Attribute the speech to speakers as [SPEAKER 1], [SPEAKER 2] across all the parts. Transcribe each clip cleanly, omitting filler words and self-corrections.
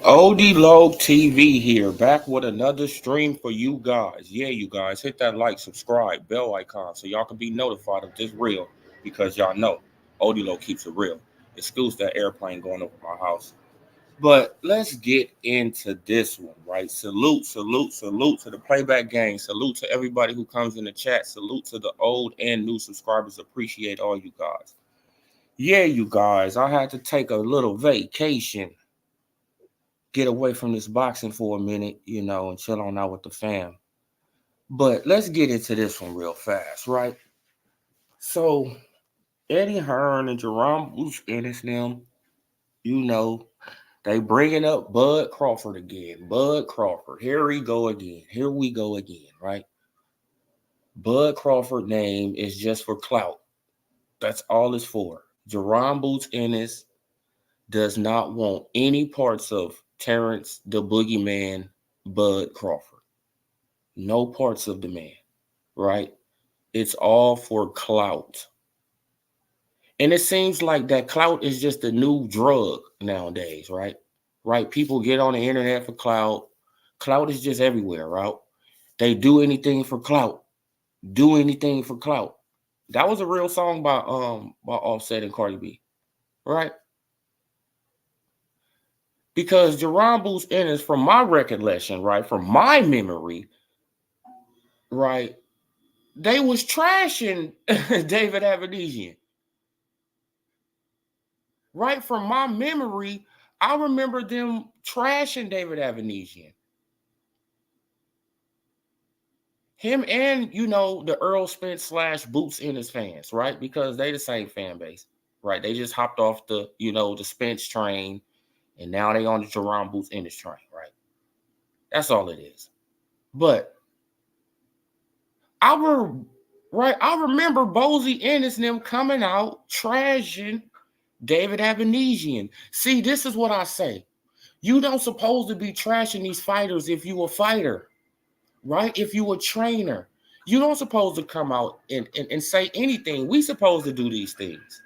[SPEAKER 1] OD Low TV here, back with another stream for you guys. Yeah, you guys, hit that like, subscribe, bell icon so y'all can be notified of this reel because y'all know OD Low keeps it real. Excuse that airplane going over my house. But let's get into this one, right? Salute to the playback gang. Salute to everybody who comes in the chat. Salute to the old and new subscribers. Appreciate all you guys. Yeah, you guys, I had to take a little vacation, get away from this boxing for a minute, and chill on out with the fam. But let's get into this one real fast, right? So Eddie Hearn and Jerome Ennis them, you know, they bringing up Bud Crawford again. Bud Crawford, here we go again. Here we go again, right? Bud Crawford name is just for clout. That's all it's for. Jerome Boots Ennis does not want any parts of Terrence the Boogeyman Bud Crawford. No parts of the man, right? It's all for clout. And it seems like that clout is just a new drug nowadays, right? Right? People get on the internet for clout. Clout is just everywhere, right? They do anything for clout. Do anything for clout. That was a real song by Offset and Cardi B, right? Because Jerome Boots Ennis, from my recollection, right, from my memory, right, they was trashing David Avenesian. Right from my memory, I remember them trashing David Avenesian. Him and, the Earl Spence / Boots Ennis fans, right? Because they the same fan base, right? They just hopped off the Spence train, and now they on the Jerome Boots Ennis train, right? That's all it is. But I remember Bozy Ennis and them coming out trashing David Avenesian. See, this is what I say. You don't supposed to be trashing these fighters if you a fighter, right? If you a trainer. You don't supposed to come out and say anything. We supposed to do these things,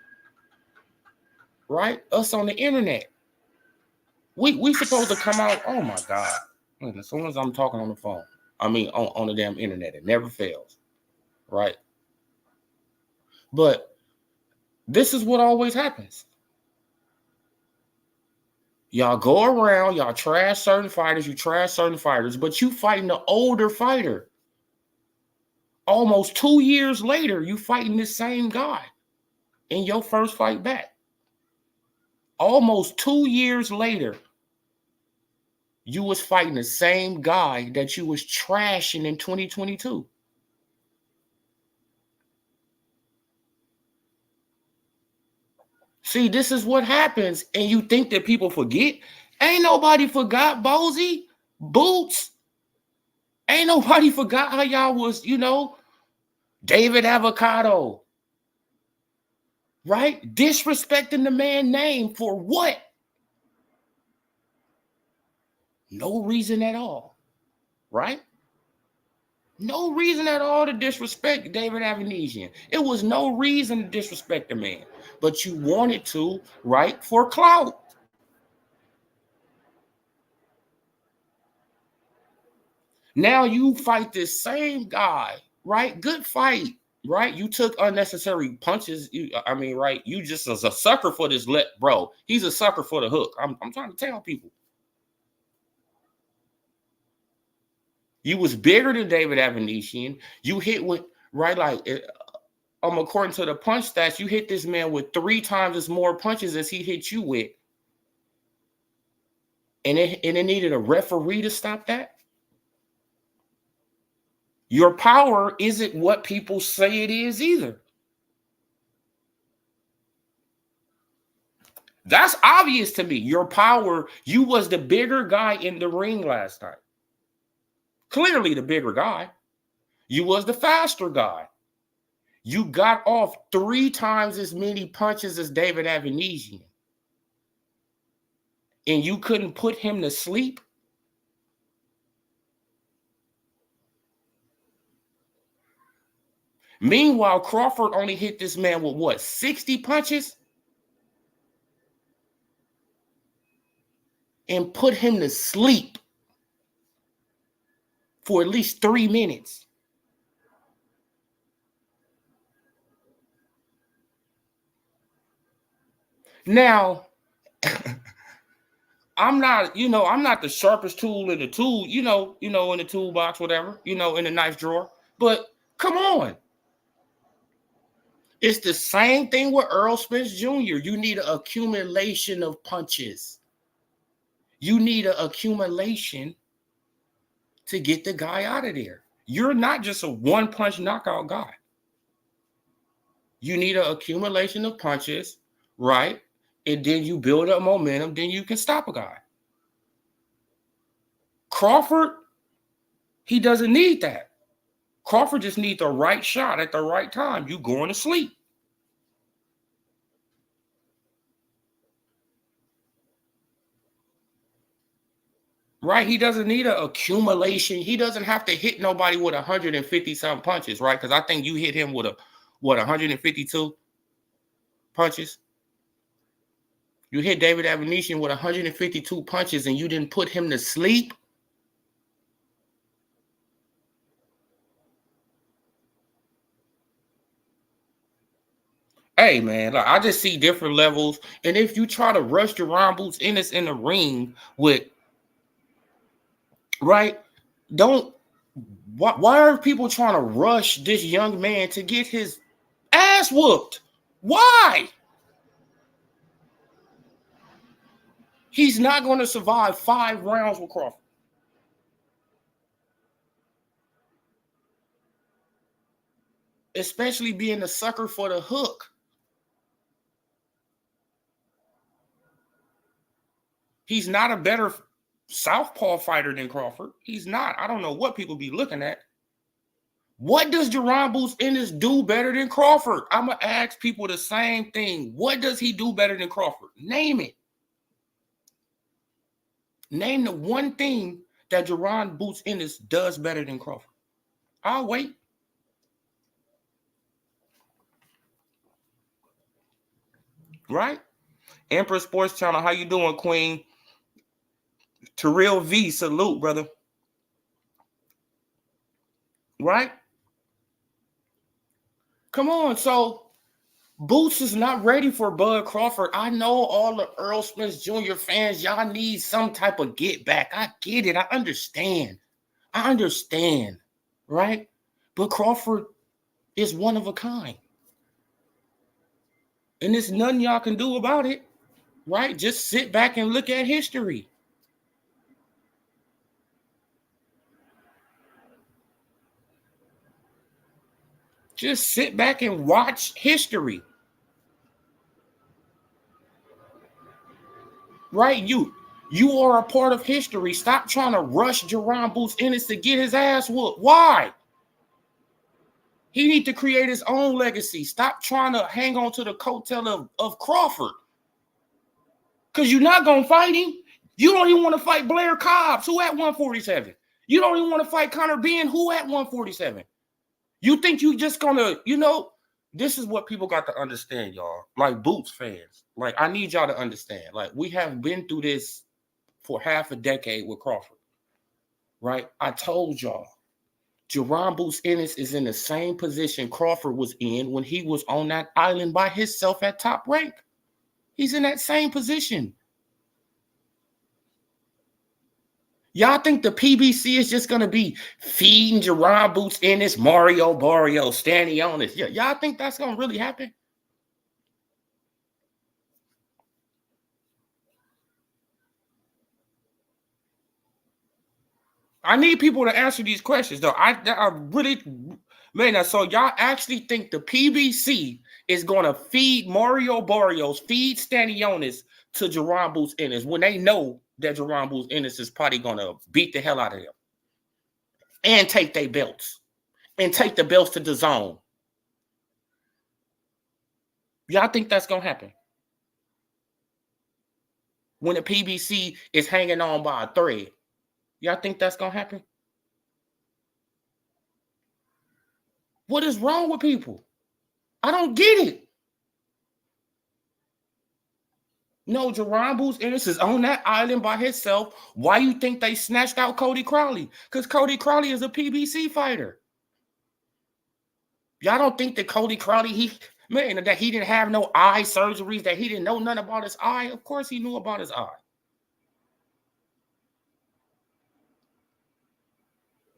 [SPEAKER 1] right? Us on the internet. We supposed to come out, oh my God. As soon as I'm talking on the phone, on the damn internet, it never fails, right? But this is what always happens. Y'all go around, y'all trash certain fighters, but you fighting the older fighter. Almost 2 years later, you fighting this same guy in your first fight back. Almost 2 years later, you was fighting the same guy that you was trashing in 2022. See, this is what happens, and you think that people forget. Ain't nobody forgot Bozy, Boots. Ain't nobody forgot how y'all was, David Avocado. Right? Disrespecting the man's name for what? No reason at all. Right? No reason at all to disrespect David Avenesian. It was no reason to disrespect the man. But you wanted to, right, for clout. Now you fight this same guy, right? Good fight, right? You took unnecessary punches. Right? You just as a sucker for this bro. He's a sucker for the hook. I'm trying to tell people. You was bigger than David Avenesian. You hit with, right, like, according to the punch stats, you hit this man with 3 times as more punches as he hit you with. And it needed a referee to stop that? Your power isn't what people say it is either. That's obvious to me. Your power, you was the bigger guy in the ring last night. Clearly the bigger guy. You was the faster guy. You got off 3 times as many punches as David Avenesian. And you couldn't put him to sleep? Meanwhile, Crawford only hit this man with what, 60 punches? and put him to sleep for at least 3 minutes. Now, I'm not the sharpest tool in the tool, in the toolbox, whatever, in the knife drawer. But come on. It's the same thing with Earl Spence Jr. You need an accumulation of punches. You need an accumulation to get the guy out of there. You're not just a one-punch knockout guy. You need an accumulation of punches, right? And then you build up momentum, then you can stop a guy. Crawford, he doesn't need that. Crawford just needs the right shot at the right time. You going to sleep. Right? He doesn't need an accumulation. He doesn't have to hit nobody with 150-some punches, right? Because I think you hit him with 152 punches? You hit David Avanesian with 152 punches and you didn't put him to sleep? Hey, man, like, I just see different levels. And if you try to rush Jaron Boots Ennis in the ring with, right, why are people trying to rush this young man to get his ass whooped? Why? He's not going to survive 5 rounds with Crawford. Especially being a sucker for the hook. He's not a better southpaw fighter than Crawford. He's not. I don't know what people be looking at. What does Jaron Boots Ennis do better than Crawford? I'm going to ask people the same thing. What does he do better than Crawford? Name it. Name the one thing that Jaron Boots Ennis does better than Crawford. I'll wait. Right? Emperor Sports Channel, how you doing, Queen? Terrell V, salute, brother. Right? Come on. So Boots is not ready for Bud Crawford. I know all the Earl Spence Jr. fans, y'all need some type of get back. I get it. I understand. Right? But Crawford is one of a kind. And there's nothing y'all can do about it. Right? Just sit back and look at history. Just sit back and watch history. Right? You are a part of history. Stop trying to rush Jaron Boots Ennis to get his ass whooped. Why? He needs to create his own legacy. Stop trying to hang on to the coattail of Crawford. Because you're not going to fight him. You don't even want to fight Blair Cobbs, who at 147. You don't even want to fight Conor Ben, who at 147. You think you just going to, this is what people got to understand, y'all. Like Boots fans. Like, I need y'all to understand. Like, we have been through this for half a decade with Crawford. Right? I told y'all. Jaron Boots Ennis is in the same position Crawford was in when he was on that island by himself at top rank. He's in that same position. Y'all think the PBC is just going to be feeding Jaron Boots Ennis, Mario Barrios, Stanionis? Y'all think that's going to really happen? I need people to answer these questions, though. I really, man, so y'all actually think the PBC is going to feed Mario Barrios, feed Stanionis to Jaron Boots Ennis when they know that Jaron Boots Ennis is probably going to beat the hell out of them and take their belts and take the belts to the zone? Y'all think that's going to happen? When the PBC is hanging on by a thread. Y'all think that's going to happen? What is wrong with people? I don't get it. No, Jerron Boots Ennis is on that island by himself. Why you think they snatched out Cody Crowley? Because Cody Crowley is a PBC fighter. Y'all don't think that Cody Crowley, that he didn't have no eye surgeries, that he didn't know nothing about his eye? Of course he knew about his eye.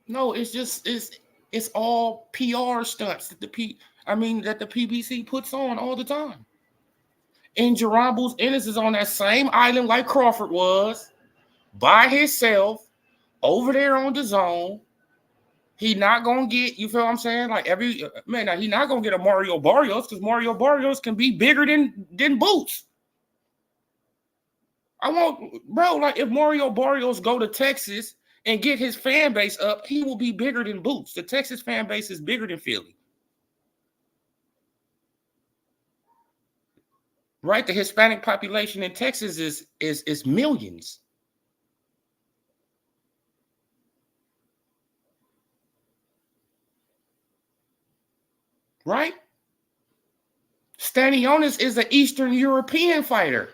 [SPEAKER 1] No, it's all PR stunts that the PBC puts on all the time. And Jerron Boots Ennis is on that same island like Crawford was, by himself, over there on the zone. He not gonna get, you feel what I'm saying? Like now he not gonna get a Mario Barrios, because Mario Barrios can be bigger than Boots. If Mario Barrios go to Texas and get his fan base up, he will be bigger than Boots. The Texas fan base is bigger than Philly. Right? The Hispanic population in Texas is millions. Right? Stanionis is an Eastern European fighter.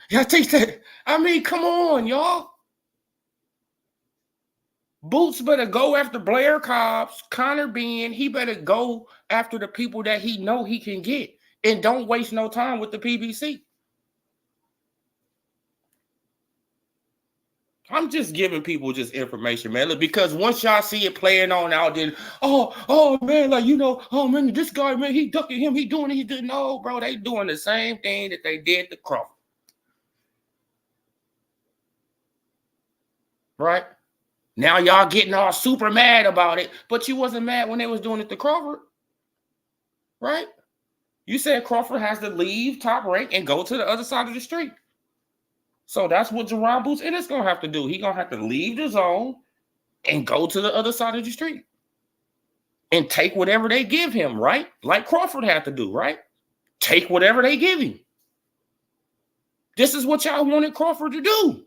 [SPEAKER 1] Y'all think that? I mean, come on, y'all. Boots better go after Blair Cobbs, Connor Bean. He better go after the people that he know he can get. And don't waste no time with the PBC. I'm just giving people just information, man. Look, because once y'all see it playing on out, then oh man, oh man, this guy, man, he ducking him, he doing it, he did. No, bro, they doing the same thing that they did to Crawford. Right? Now y'all getting all super mad about it, but you wasn't mad when they was doing it to Crawford. Right? You said Crawford has to leave Top Rank and go to the other side of the street. So that's what Jerron Boots Ennis gonna have to do. He gonna have to leave the zone and go to the other side of the street and take whatever they give him, right? Like Crawford had to do, right? Take whatever they give him. This is what y'all wanted Crawford to do,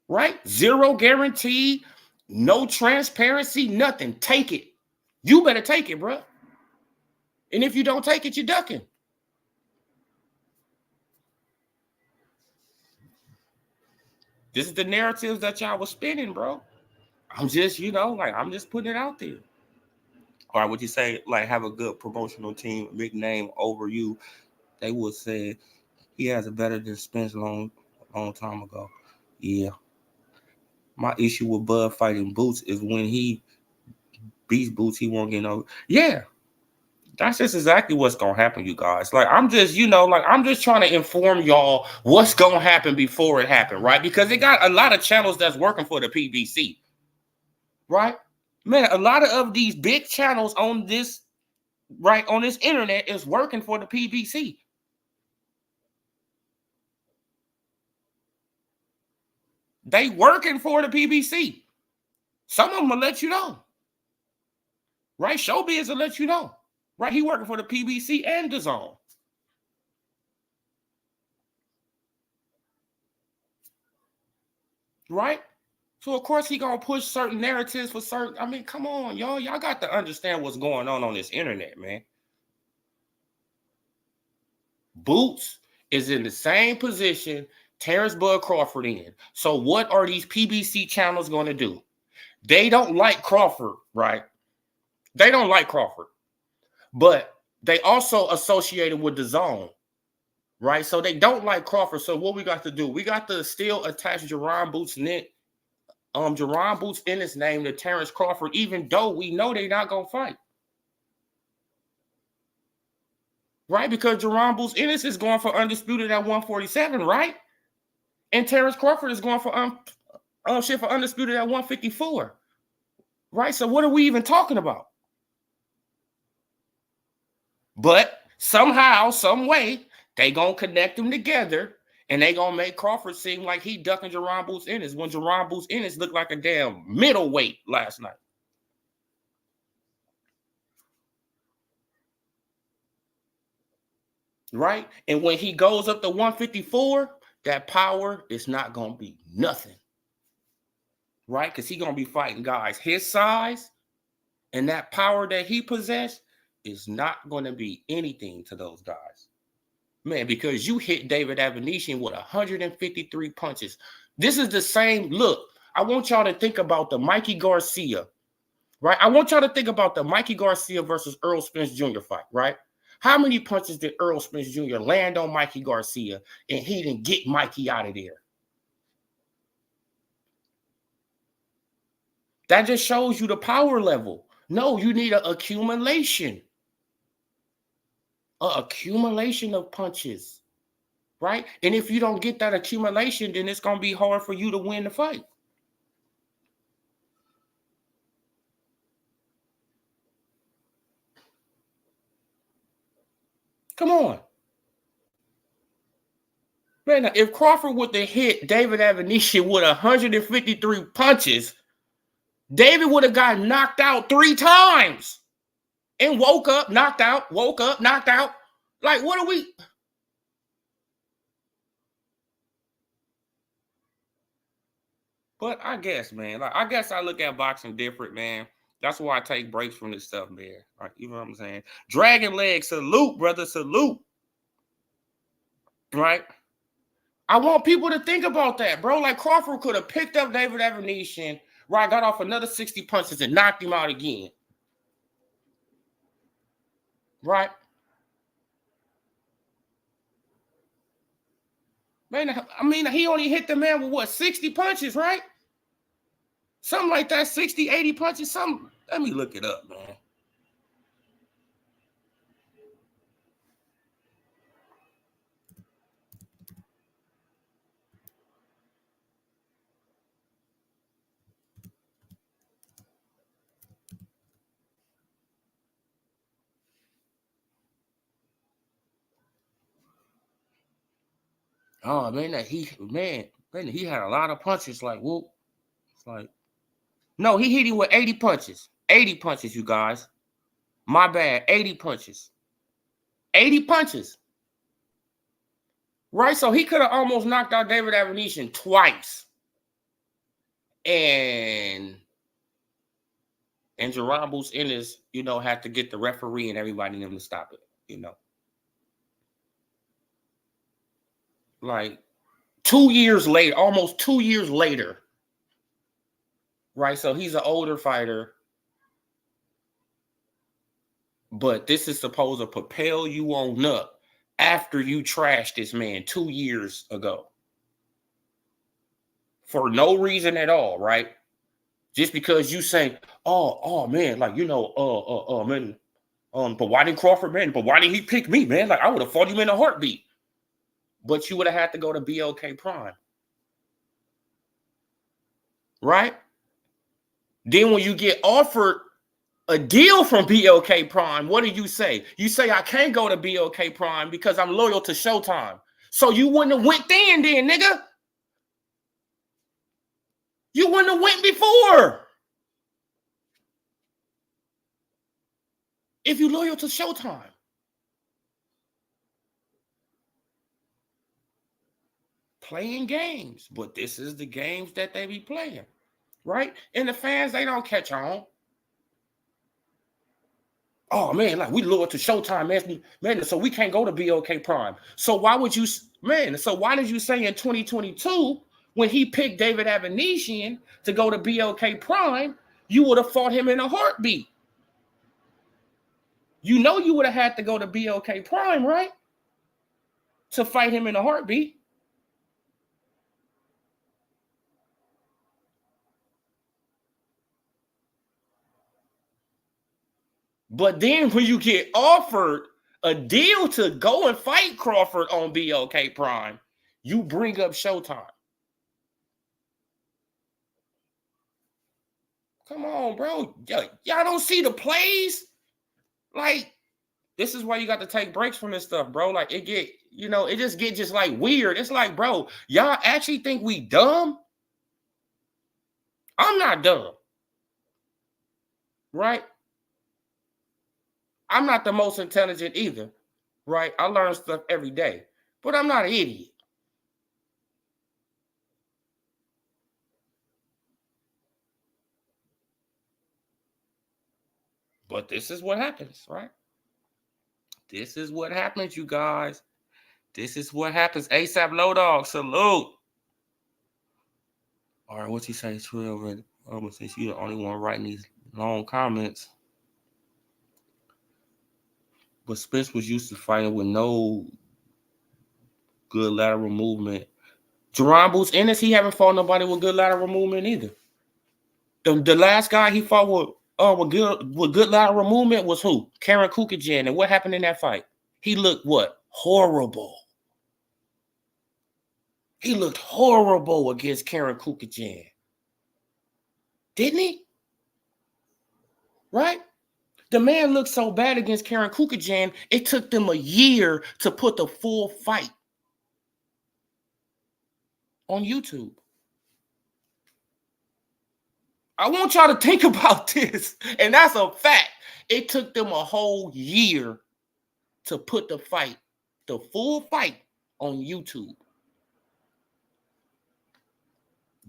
[SPEAKER 1] right? Zero guarantee, no transparency, nothing. Take it. You better take it, bro. And if you don't take it, you're ducking. This is the narratives that y'all was spinning, bro. I'm just, I'm just putting it out there. All right, would you say, like, have a good promotional team, big name over you? They would say he has a better than Spence long time ago. Yeah. My issue with Bud fighting Boots is when he beats Boots, he won't get no. Yeah. That's just exactly what's gonna happen, you guys. Like, I'm just, I'm just trying to inform y'all what's gonna happen before it happened, right? Because they got a lot of channels that's working for the PBC, right? Man, a lot of these big channels on this, right, on this internet is working for the PBC. They working for the PBC. Some of them will let you know, right? Showbiz will let you know. Right, he working for the PBC and the zone. Right? So, of course, he going to push certain narratives for certain. I mean, come on, y'all. Y'all got to understand what's going on this internet, man. Boots is in the same position Terrence Bud Crawford in. So, what are these PBC channels going to do? They don't like Crawford, right? They don't like Crawford. But they also associated with the zone, right? So they don't like Crawford. So what we got to do? We got to still attach Jerron Boots Ennis name to Terrence Crawford, even though we know they're not gonna fight, right? Because Jerron Boots Ennis is going for undisputed at 147, right? And Terrence Crawford is going for for undisputed at 154, right? So what are we even talking about? But somehow, some way, they gonna connect them together, and they gonna make Crawford seem like he ducking Jerron Boots Ennis when Jerron Boots Ennis looked like a damn middleweight last night. Right? And when he goes up to 154, that power is not gonna be nothing. Right? Because he's gonna be fighting guys his size, and that power that he possessed is not going to be anything to those guys. Man, because you hit David Avanesyan with 153 punches. This is the same. Look, I want y'all to think about the Mikey Garcia, right? I want y'all to think about the Mikey Garcia versus Earl Spence Jr. fight, right? How many punches did Earl Spence Jr. land on Mikey Garcia and he didn't get Mikey out of there? That just shows you the power level. No, you need an accumulation. An accumulation of punches, right? And if you don't get that accumulation, then it's going to be hard for you to win the fight. Come on. Man, if Crawford would have hit David Avanesyan with 153 punches, David would have got knocked out 3 times and woke up, knocked out, woke up, knocked out. Like, what are we? But I guess, man, like, I guess I look at boxing different, man. That's why I take breaks from this stuff, man. Like, you know what I'm saying? Dragon leg, salute, brother, salute. Right? I want people to think about that, bro. Like, Crawford could have picked up David Avanesyan, right? Got off another 60 punches and knocked him out again. Right? Man, I mean, he only hit the man with what, 60 punches, right? Something like that, 60, 80 punches, something. Let me look it up, man. Oh, man, he had a lot of punches, like, whoop. It's like, no, he hit him with 80 punches. 80 punches, you guys. My bad, 80 punches. 80 punches. Right? So he could have almost knocked out David Avanesyan twice. And Jerombo's Ennis, you know, had to get the referee and everybody in them to stop it, you know. Like 2 years later, almost 2 years later, right? So he's an older fighter, but this is supposed to propel you on up after you trashed this man 2 years ago. For no reason at all, right? Just because you say, oh man, like, you know, man, but why didn't Crawford, man? But why didn't he pick me, man? Like, I would have fought him in a heartbeat. But you would have had to go to BLK Prime. Right? Then when you get offered a deal from BLK Prime, what do you say? You say, I can't go to BLK Prime because I'm loyal to Showtime. So you wouldn't have went then, nigga. You wouldn't have went before. If you're loyal to Showtime. Playing games. But this is the games that they be playing. Right? And the fans, they don't catch on. Oh, man, like, we loyal to Showtime, man, so we can't go to BLK Prime. So why would you, man, so why did you say in 2022, when he picked David Avanesyan to go to BLK Prime, you would have fought him in a heartbeat? You know you would have had to go to BLK Prime, right? To fight him in a heartbeat. But then when you get offered a deal to go and fight Crawford on BLK Prime, you bring up Showtime. Come on, bro. Y'all don't see the plays? Like, this is why you got to take breaks from this stuff, bro. Like, it just get like weird. It's like, bro, y'all actually think we dumb? I'm not dumb. Right? I'm not the most intelligent either. Right? I learn stuff every day. But I'm not an idiot. But this is what happens, right? This is what happens, you guys. This is what happens. ASAP Low Dog, salute. All right, what's he say? 12. Since you're the only one writing these long comments. But Spence was used to fighting with no good lateral movement. Jerron Boots Ennis, he haven't fought nobody with good lateral movement either. The last guy he fought with good lateral movement was who? Karen Kukajan. And what happened in that fight? He looked what? Horrible. He looked horrible against Karen Kukajan. Didn't he? Right? The man looked so bad against Karen Kukajan, it took them a year to put the full fight on YouTube. I want y'all to think about this, and that's a fact. It took them a whole year to put the fight, the full fight, on YouTube.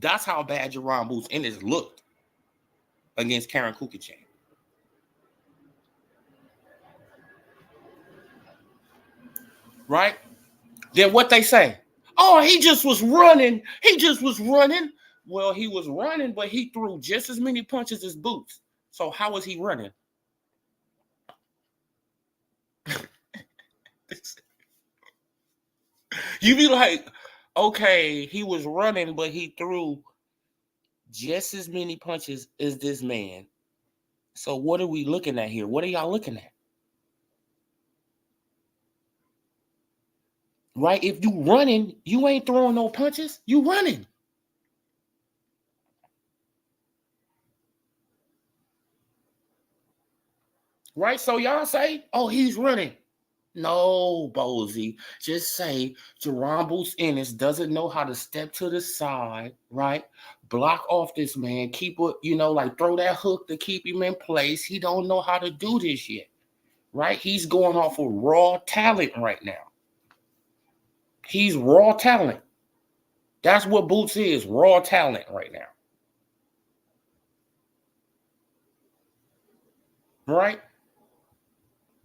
[SPEAKER 1] That's how bad Jerron Boots Ennis looked against Karen Kukajan. Right? Then what they say? Oh, he just was running. He just was running. Well, he was running, but he threw just as many punches as Boots. So how was he running? You be like, okay, he was running, but he threw just as many punches as this man. So what are we looking at here? What are y'all looking at? Right? If you running, you ain't throwing no punches. You running. Right? So y'all say, oh, he's running. No, Bozy. Just say Jerron Boots Ennis doesn't know how to step to the side, right? Block off this man. Keep it, like throw that hook to keep him in place. He don't know how to do this yet, right? He's going off of raw talent right now. He's raw talent. That's what Boots is, raw talent right now. Right?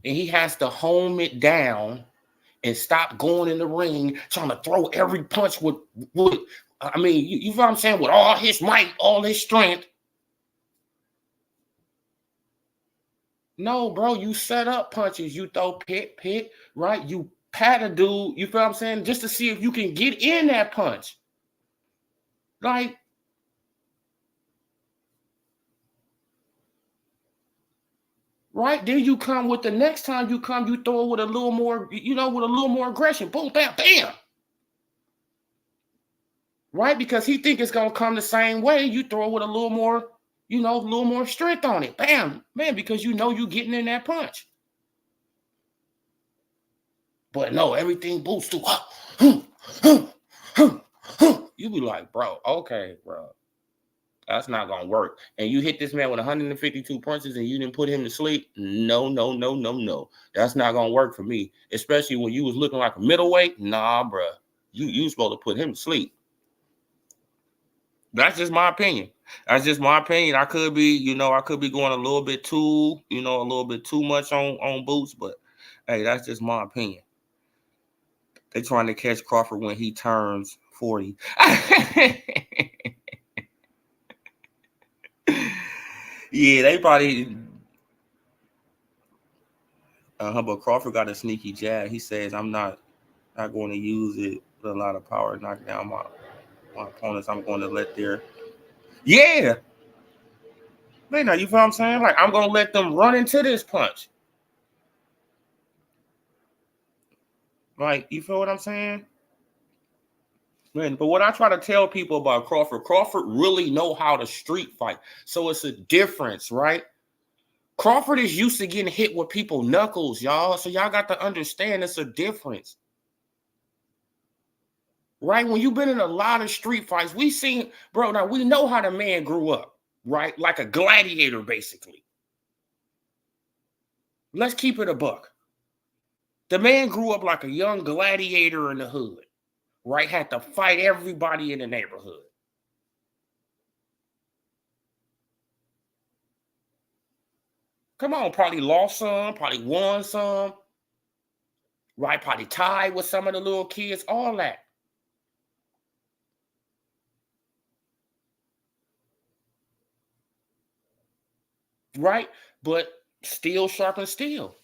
[SPEAKER 1] And he has to hone it down and stop going in the ring trying to throw every punch with I mean, you know what I'm saying? With all his might, all his strength. No, bro, you set up punches. You throw pit, right? You pat a dude, you feel what I'm saying? Just to see if you can get in that punch. Like, right? Then you come with the next time you come, you throw it with a little more, with a little more aggression. Boom, bam, bam. Right? Because he think it's going to come the same way. You throw it with a little more, a little more strength on it. Bam, man, because you getting in that punch. But no, everything Boots do. You be like, bro, okay, bro. That's not going to work. And you hit this man with 152 punches and you didn't put him to sleep? No. That's not going to work for me. Especially when you was looking like a middleweight. Nah, bro. You supposed to put him to sleep. That's just my opinion. I could be, going a little bit too, a little bit too much on Boots, but hey, that's just my opinion. They trying to catch Crawford when he turns 40. Yeah, they probably. But Crawford got a sneaky jab. He says, "I'm not going to use it with a lot of power, knock down my opponents. I'm going to let their." Yeah. Man, you feel what I'm saying? Like, I'm going to let them run into this punch. Like, you feel what I'm saying? Man, but what I try to tell people about Crawford really know how to street fight. So it's a difference, right? Crawford is used to getting hit with people knuckles, y'all. So y'all got to understand it's a difference. Right? When you've been in a lot of street fights, we seen, bro, now we know how the man grew up, right? Like a gladiator, basically. Let's keep it a buck. The man grew up like a young gladiator in the hood, right? Had to fight everybody in the neighborhood. Come on, probably lost some, probably won some. right? Probably tied with some of the little kids, all that. Right? But steel sharpens steel.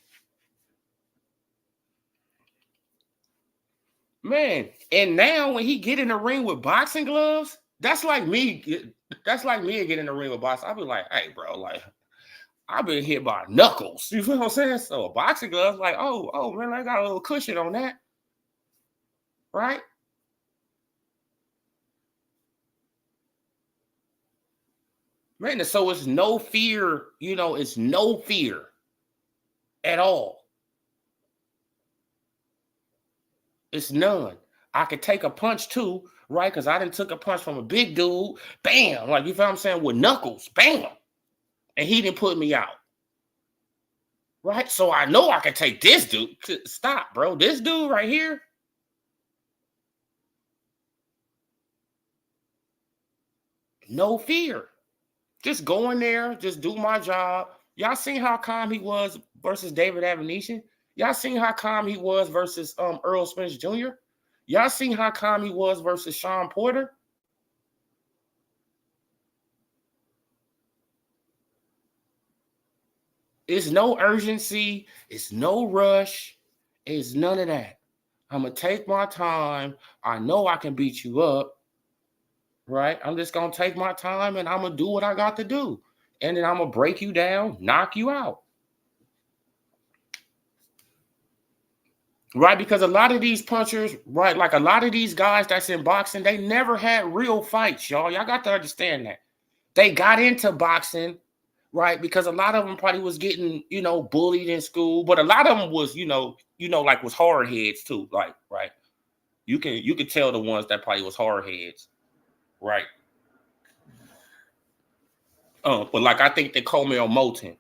[SPEAKER 1] Man, and now when he get in the ring with boxing gloves, that's like me. That's like me getting in the ring with boxing. I'll be like, hey, bro, like I've been hit by knuckles. You feel what I'm saying? So a boxing gloves, like, oh man, I got a little cushion on that, right? Man, so it's no fear, it's no fear at all. It's none. I could take a punch too, right? Because I didn't took a punch from a big dude, bam, like you feel what I'm saying, with knuckles, bam, and he didn't put me out. Right? So I know I can take this dude. Stop, bro. This dude right here, no fear. Just go in there, just do my job. Y'all seen how calm he was versus David Avenetian? Y'all seen how calm he was versus Earl Spence Jr.? Y'all seen how calm he was versus Sean Porter? It's no urgency. It's no rush. It's none of that. I'm going to take my time. I know I can beat you up. Right? I'm just going to take my time and I'm going to do what I got to do. And then I'm going to break you down, knock you out. Right? Because a lot of these punchers, right, like a lot of these guys that's in boxing, they never had real fights, y'all. Y'all got to understand that. They got into boxing, right? Because a lot of them probably was getting, bullied in school, but a lot of them was, like was hard heads too, like, right? You can tell the ones that probably was hard heads, right? But like I think that Comel Moton,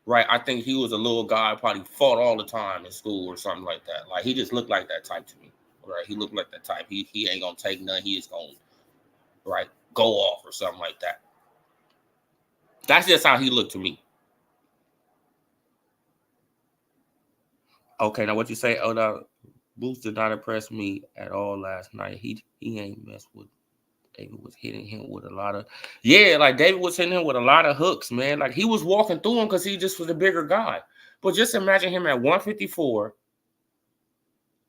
[SPEAKER 1] right? I think he was a little guy, probably fought all the time in school or something like that. Like he just looked like that type to me, right? He looked like that type. He ain't gonna take none. He is gonna, right, go off or something like that. That's just how he looked to me. Okay, now what you say? Oh, no, Boots did not impress me at all last night. He ain't messed with. David was hitting him with a lot of, yeah, like David was hitting him with a lot of hooks, man. Like he was walking through him because he just was a bigger guy. But just imagine him at 154,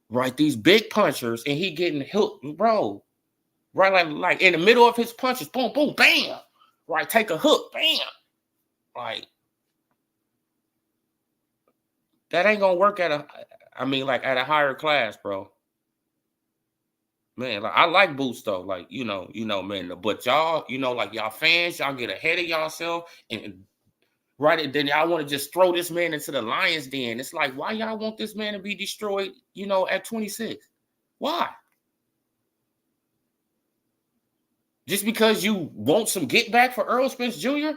[SPEAKER 1] right? These big punchers, and he getting hooked, bro. Right, like in the middle of his punches, boom, boom, bam. Right, take a hook, bam. Like that ain't gonna work like at a higher class, bro. Man, like I like Boots though, like man. But y'all, like y'all fans, y'all get ahead of yourself and right, and then y'all want to just throw this man into the lion's den. It's like, why y'all want this man to be destroyed? At 26, why? Just because you want some get back for Earl Spence Jr.?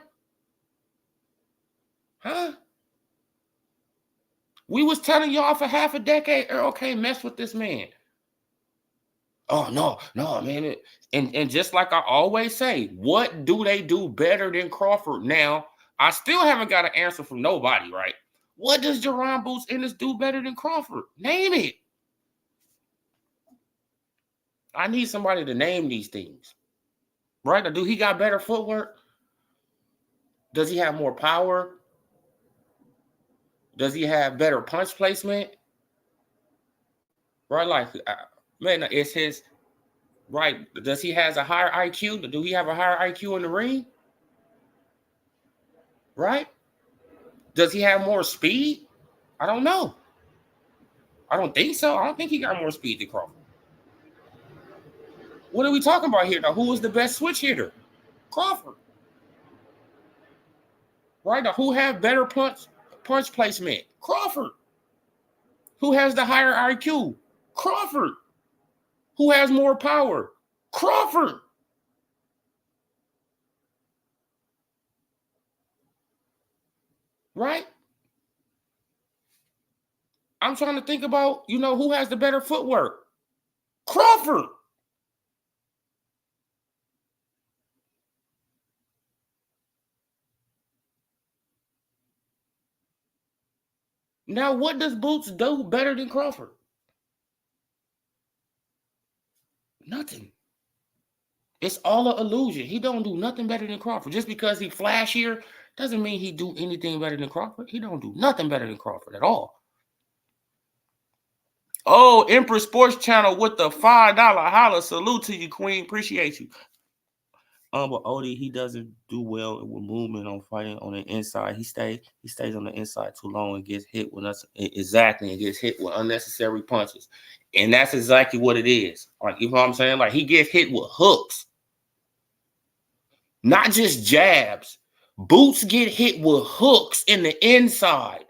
[SPEAKER 1] Huh? We was telling y'all for half a decade, Earl can't mess with this man. Oh no, man. And just like I always say, what do they do better than Crawford? Now, I still haven't got an answer from nobody, right? What does Jerron Boots Ennis do better than Crawford? Name it. I need somebody to name these things. Right? Or do he got better footwork? Does he have more power? Does he have better punch placement? Right? Like, man, it's his right. Does he has a higher IQ? Do he have a higher IQ in the ring? Right? Does he have more speed? I don't know. I don't think so. I don't think he got more speed than Crawford. What are we talking about here now? Who was the best switch hitter? Crawford. Right? Now, who have better punch placement? Crawford. Who has the higher IQ? Crawford. Who has more power? Crawford. Right? I'm trying to think about, who has the better footwork? Crawford. Now, what does Boots do better than Crawford? Nothing. It's all an illusion. He don't do nothing better than Crawford. Just because he flashier doesn't mean he do anything better than Crawford. He don't do nothing better than Crawford at all. Oh, Empress Sports Channel with the $5 holla. Salute to you, Queen. Appreciate you. But Odie, he doesn't do well with movement on fighting on the inside. He stays on the inside too long and gets hit with us exactly and gets hit with unnecessary punches. And that's exactly what it is. Like, you know what I'm saying? Like, he gets hit with hooks. Not just jabs. Boots get hit with hooks in the inside.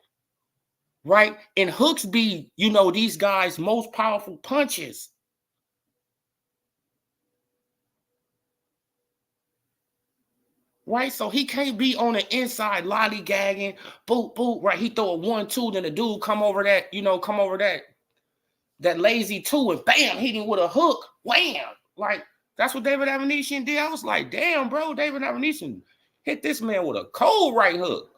[SPEAKER 1] Right? And hooks be, these guys' most powerful punches. Right? So he can't be on the inside lollygagging, boot, boot, right? He throw a 1-2, then the dude come over that lazy 2 and bam, hit him with a hook. Wham! Like, that's what David Avenetian did. I was like, damn, bro, David Avenetian hit this man with a cold right hook.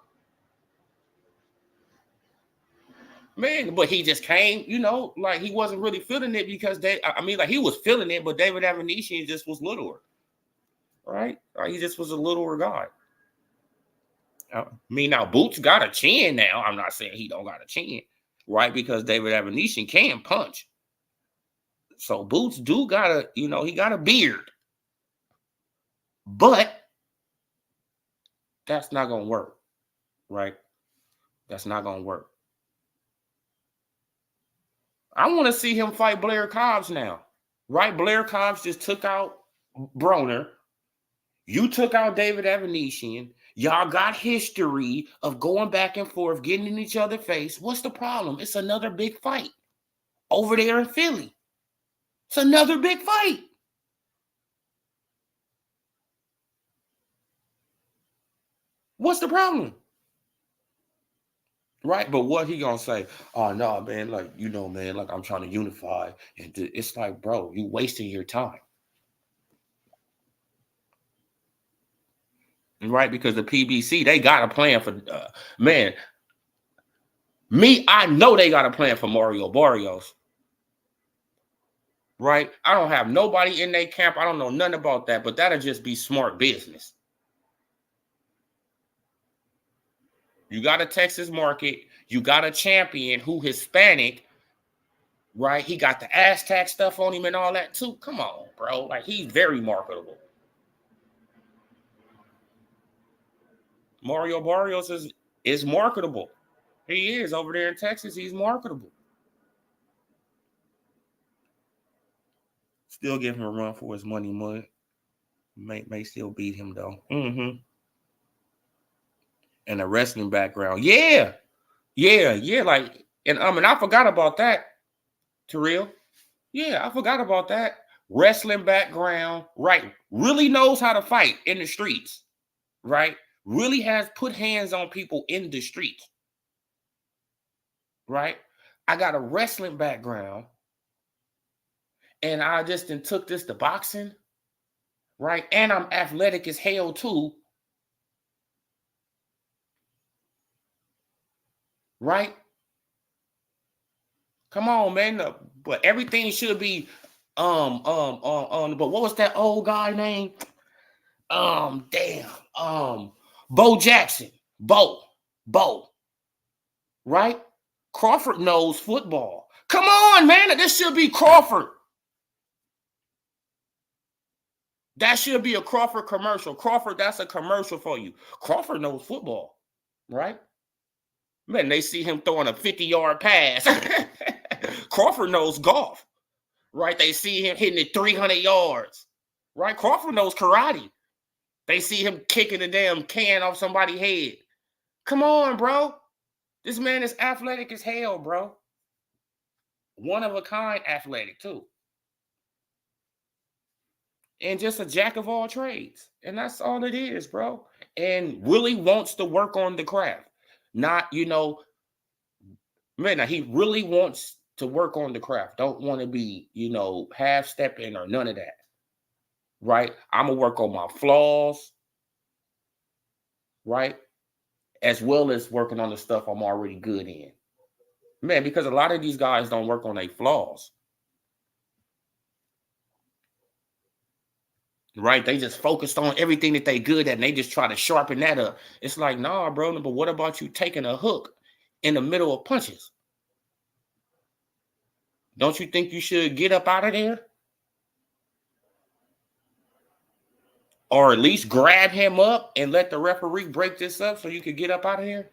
[SPEAKER 1] Man, but he just came, like he wasn't really feeling it because he was feeling it, but David Avenetian just was littler. Right? He just was a littler guy. Now Boots got a chin now. I'm not saying he don't got a chin, right? Because David Avenetian can punch. So Boots do got he got a beard. But that's not going to work, right? That's not going to work. I want to see him fight Blair Cobbs now, right? Blair Cobbs just took out Broner. You took out David Avenetian. Y'all got history of going back and forth, getting in each other's face. What's the problem? It's another big fight over there in Philly. It's another big fight. What's the problem? Right? But what he gonna say? Oh, no, man, like, man, like I'm trying to unify. And it's like, bro, you wasting your time. Right? Because the PBC, they got a plan for, I know they got a plan for Mario Barrios. Right? I don't have nobody in their camp. I don't know nothing about that, but that'll just be smart business. You got a Texas market. You got a champion who Hispanic, right? He got the Aztec stuff on him and all that too. Come on, bro. Like, he's very marketable. Mario Barrios is marketable. He is over there in Texas. He's marketable. Still give him a run for his money, Mud. May still beat him though. Mm-hmm. And a wrestling background. Yeah. Like, and I forgot about that, Terrell. Yeah, I forgot about that. Wrestling background, right? Really knows how to fight in the streets, right? Really has put hands on people in the streets, right? I got a wrestling background, and I just took this to boxing, right? And I'm athletic as hell too, right? Come on, man. But everything should be but what was that old guy name? Bo Jackson. Bo. Right? Crawford knows football. Come on, man. This should be Crawford. That should be a Crawford commercial. Crawford, that's a commercial for you. Crawford knows football, right? Man, they see him throwing a 50-yard pass. Crawford knows golf, right? They see him hitting it 300 yards, right? Crawford knows karate. They see him kicking the damn can off somebody's head. Come on, bro. This man is athletic as hell, bro. One of a kind athletic, too. And just a jack of all trades. And that's all it is, bro. And really wants to work on the craft. Not, man, he really wants to work on the craft. Don't want to be, half-stepping or none of that. Right? I'm going to work on my flaws. Right? As well as working on the stuff I'm already good in. Man, because a lot of these guys don't work on their flaws. Right? They just focused on everything that they good at and they just try to sharpen that up. It's like, nah, bro, but what about you taking a hook in the middle of punches? Don't you think you should get up out of there? Or at least grab him up and let the referee break this up so you could get up out of here?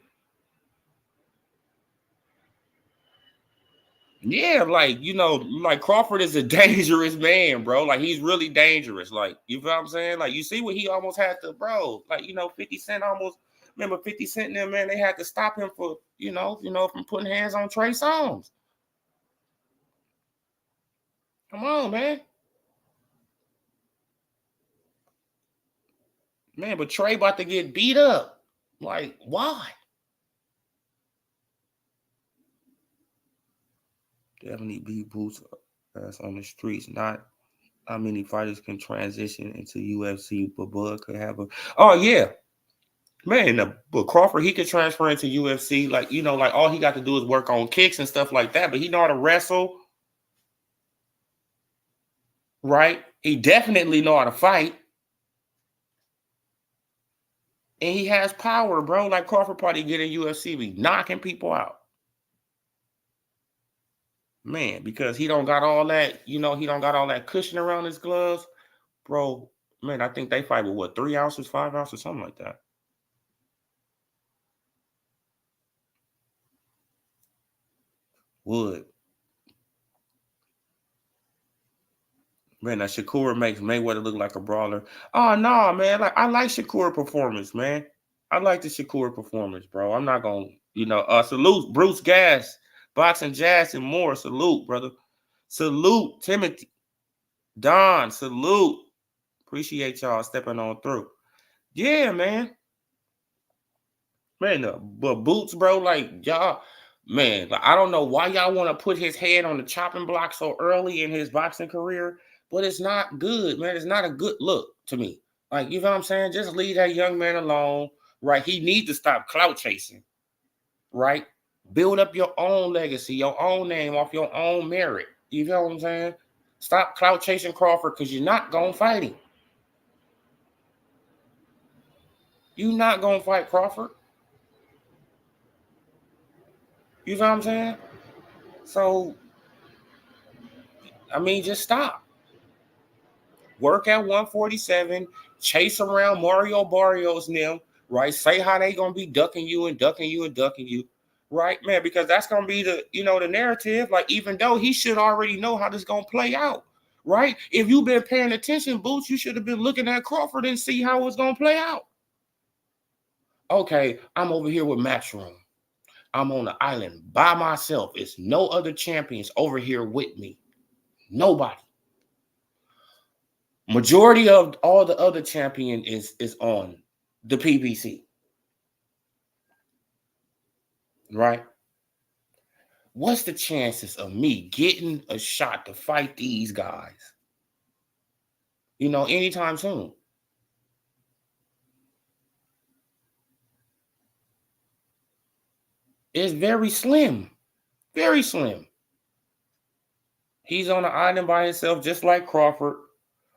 [SPEAKER 1] Yeah, like, like Crawford is a dangerous man, bro. Like, he's really dangerous. Like, you feel what I'm saying? Like, you see what he almost had to, bro. Like, 50 Cent almost, remember 50 Cent and them, man, they had to stop him for, from putting hands on Trey Songz. Come on, man. Man, but Trey about to get beat up. Like, why? Definitely beat boots that's on the streets. Not how many fighters can transition into UFC, but Bud could have a. Oh yeah, man. But Crawford, he could transfer into UFC. Like like all he got to do is work on kicks and stuff like that. But he know how to wrestle, right? He definitely know how to fight, and he has power, bro. Like Crawford probably get in UFC, be knocking people out. Man, because he don't got all that, he don't got all that cushion around his gloves, bro. Man, I think they fight with what, 3 ounces, 5 ounces, something like that. Would. Man, that Shakur makes Mayweather look like a brawler. Oh no, man. Like I like Shakur performance, man. I like the Shakur performance, bro. I'm not gonna, salute Bruce Gas, Boxing Jazz, and more. Salute, brother. Salute, Timothy. Don, salute. Appreciate y'all stepping on through. Yeah, man. Man, but Boots, bro, like y'all, man, like, I don't know why y'all want to put his head on the chopping block so early in his boxing career, but it's not good, man. It's not a good look to me. Like, you know what I'm saying? Just leave that young man alone, right? He needs to stop clout chasing, right? Build up your own legacy, your own name off your own merit. You know what I'm saying? Stop clout chasing Crawford because you're not going to fight him. You're not going to fight Crawford. You know what I'm saying? So, I mean, just stop. Work at 147, chase around Mario Barrios and them, right? Say how they gonna be ducking you and ducking you and ducking you, right, man? Because that's gonna be the narrative. Like, even though he should already know how this gonna play out, right? If you've been paying attention, Boots, you should have been looking at Crawford and see how it's gonna play out. Okay, I'm over here with Matchroom. I'm on the island by myself. It's no other champions over here with me. Nobody. Majority of all the other champion is on the PBC, right? What's the chances of me getting a shot to fight these guys? Anytime soon. It's very slim. Very slim. He's on the island by himself, just like Crawford,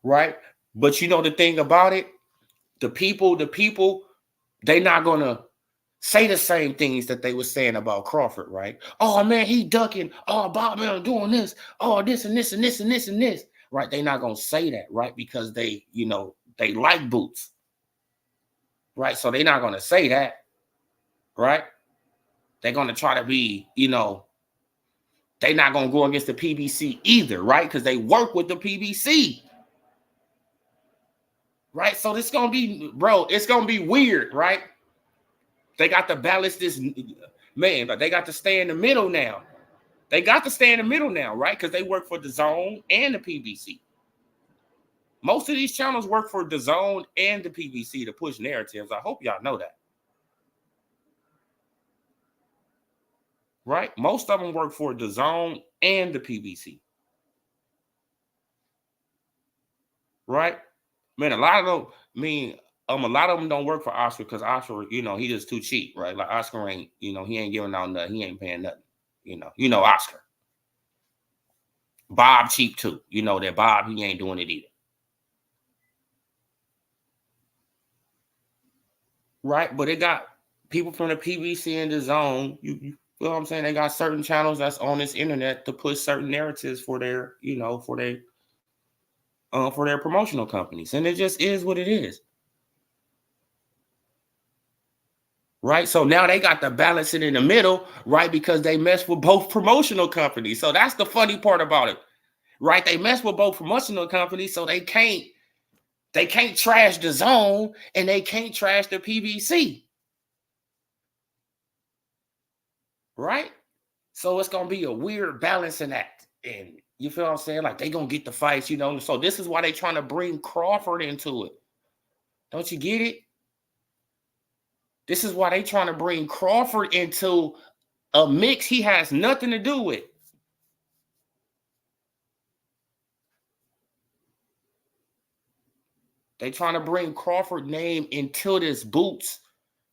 [SPEAKER 1] right? But the thing about it, the people, they not gonna say the same things that they were saying about Crawford, right? Oh man, he ducking. Oh, Bob Miller doing this. Oh, this and this and this and this and this, right? They not gonna say that, right? Because they, they like Boots, right? So they not gonna say that, right? They're gonna try to be, they not gonna go against the PBC either, right? Because they work with the PBC, right? So this gonna be, bro, it's gonna be weird, right? They got to balance this, man, but they got to stay in the middle now. They got to stay in the middle now, right? Because they work for the Zone and the PBC. Most of these channels work for the Zone and the PBC to push narratives. I hope y'all know that. Right? Most of them work for the Zone and the PBC. Right? Man, a lot of them, a lot of them don't work for Oscar because Oscar, he just too cheap, right? Like Oscar ain't, he ain't giving out nothing. He ain't paying nothing. You know Oscar. Bob cheap too. You know that Bob, he ain't doing it either. Right? But it got people from the PBC and the Zone. You feel what I'm saying? They got certain channels that's on this internet to push certain narratives for their, for their promotional companies. And it just is what it is. Right? So now they got to balance it in the middle, right? Because they mess with both promotional companies. So that's the funny part about it. Right? They mess with both promotional companies, so they can't trash the Zone and they can't trash the PBC. Right? So it's gonna be a weird balancing act. And you feel what I'm saying? Like they gonna get the fights, So this is why they trying to bring Crawford into it. Don't you get it? This is why they trying to bring Crawford into a mix he has nothing to do with. They trying to bring Crawford name into this Boots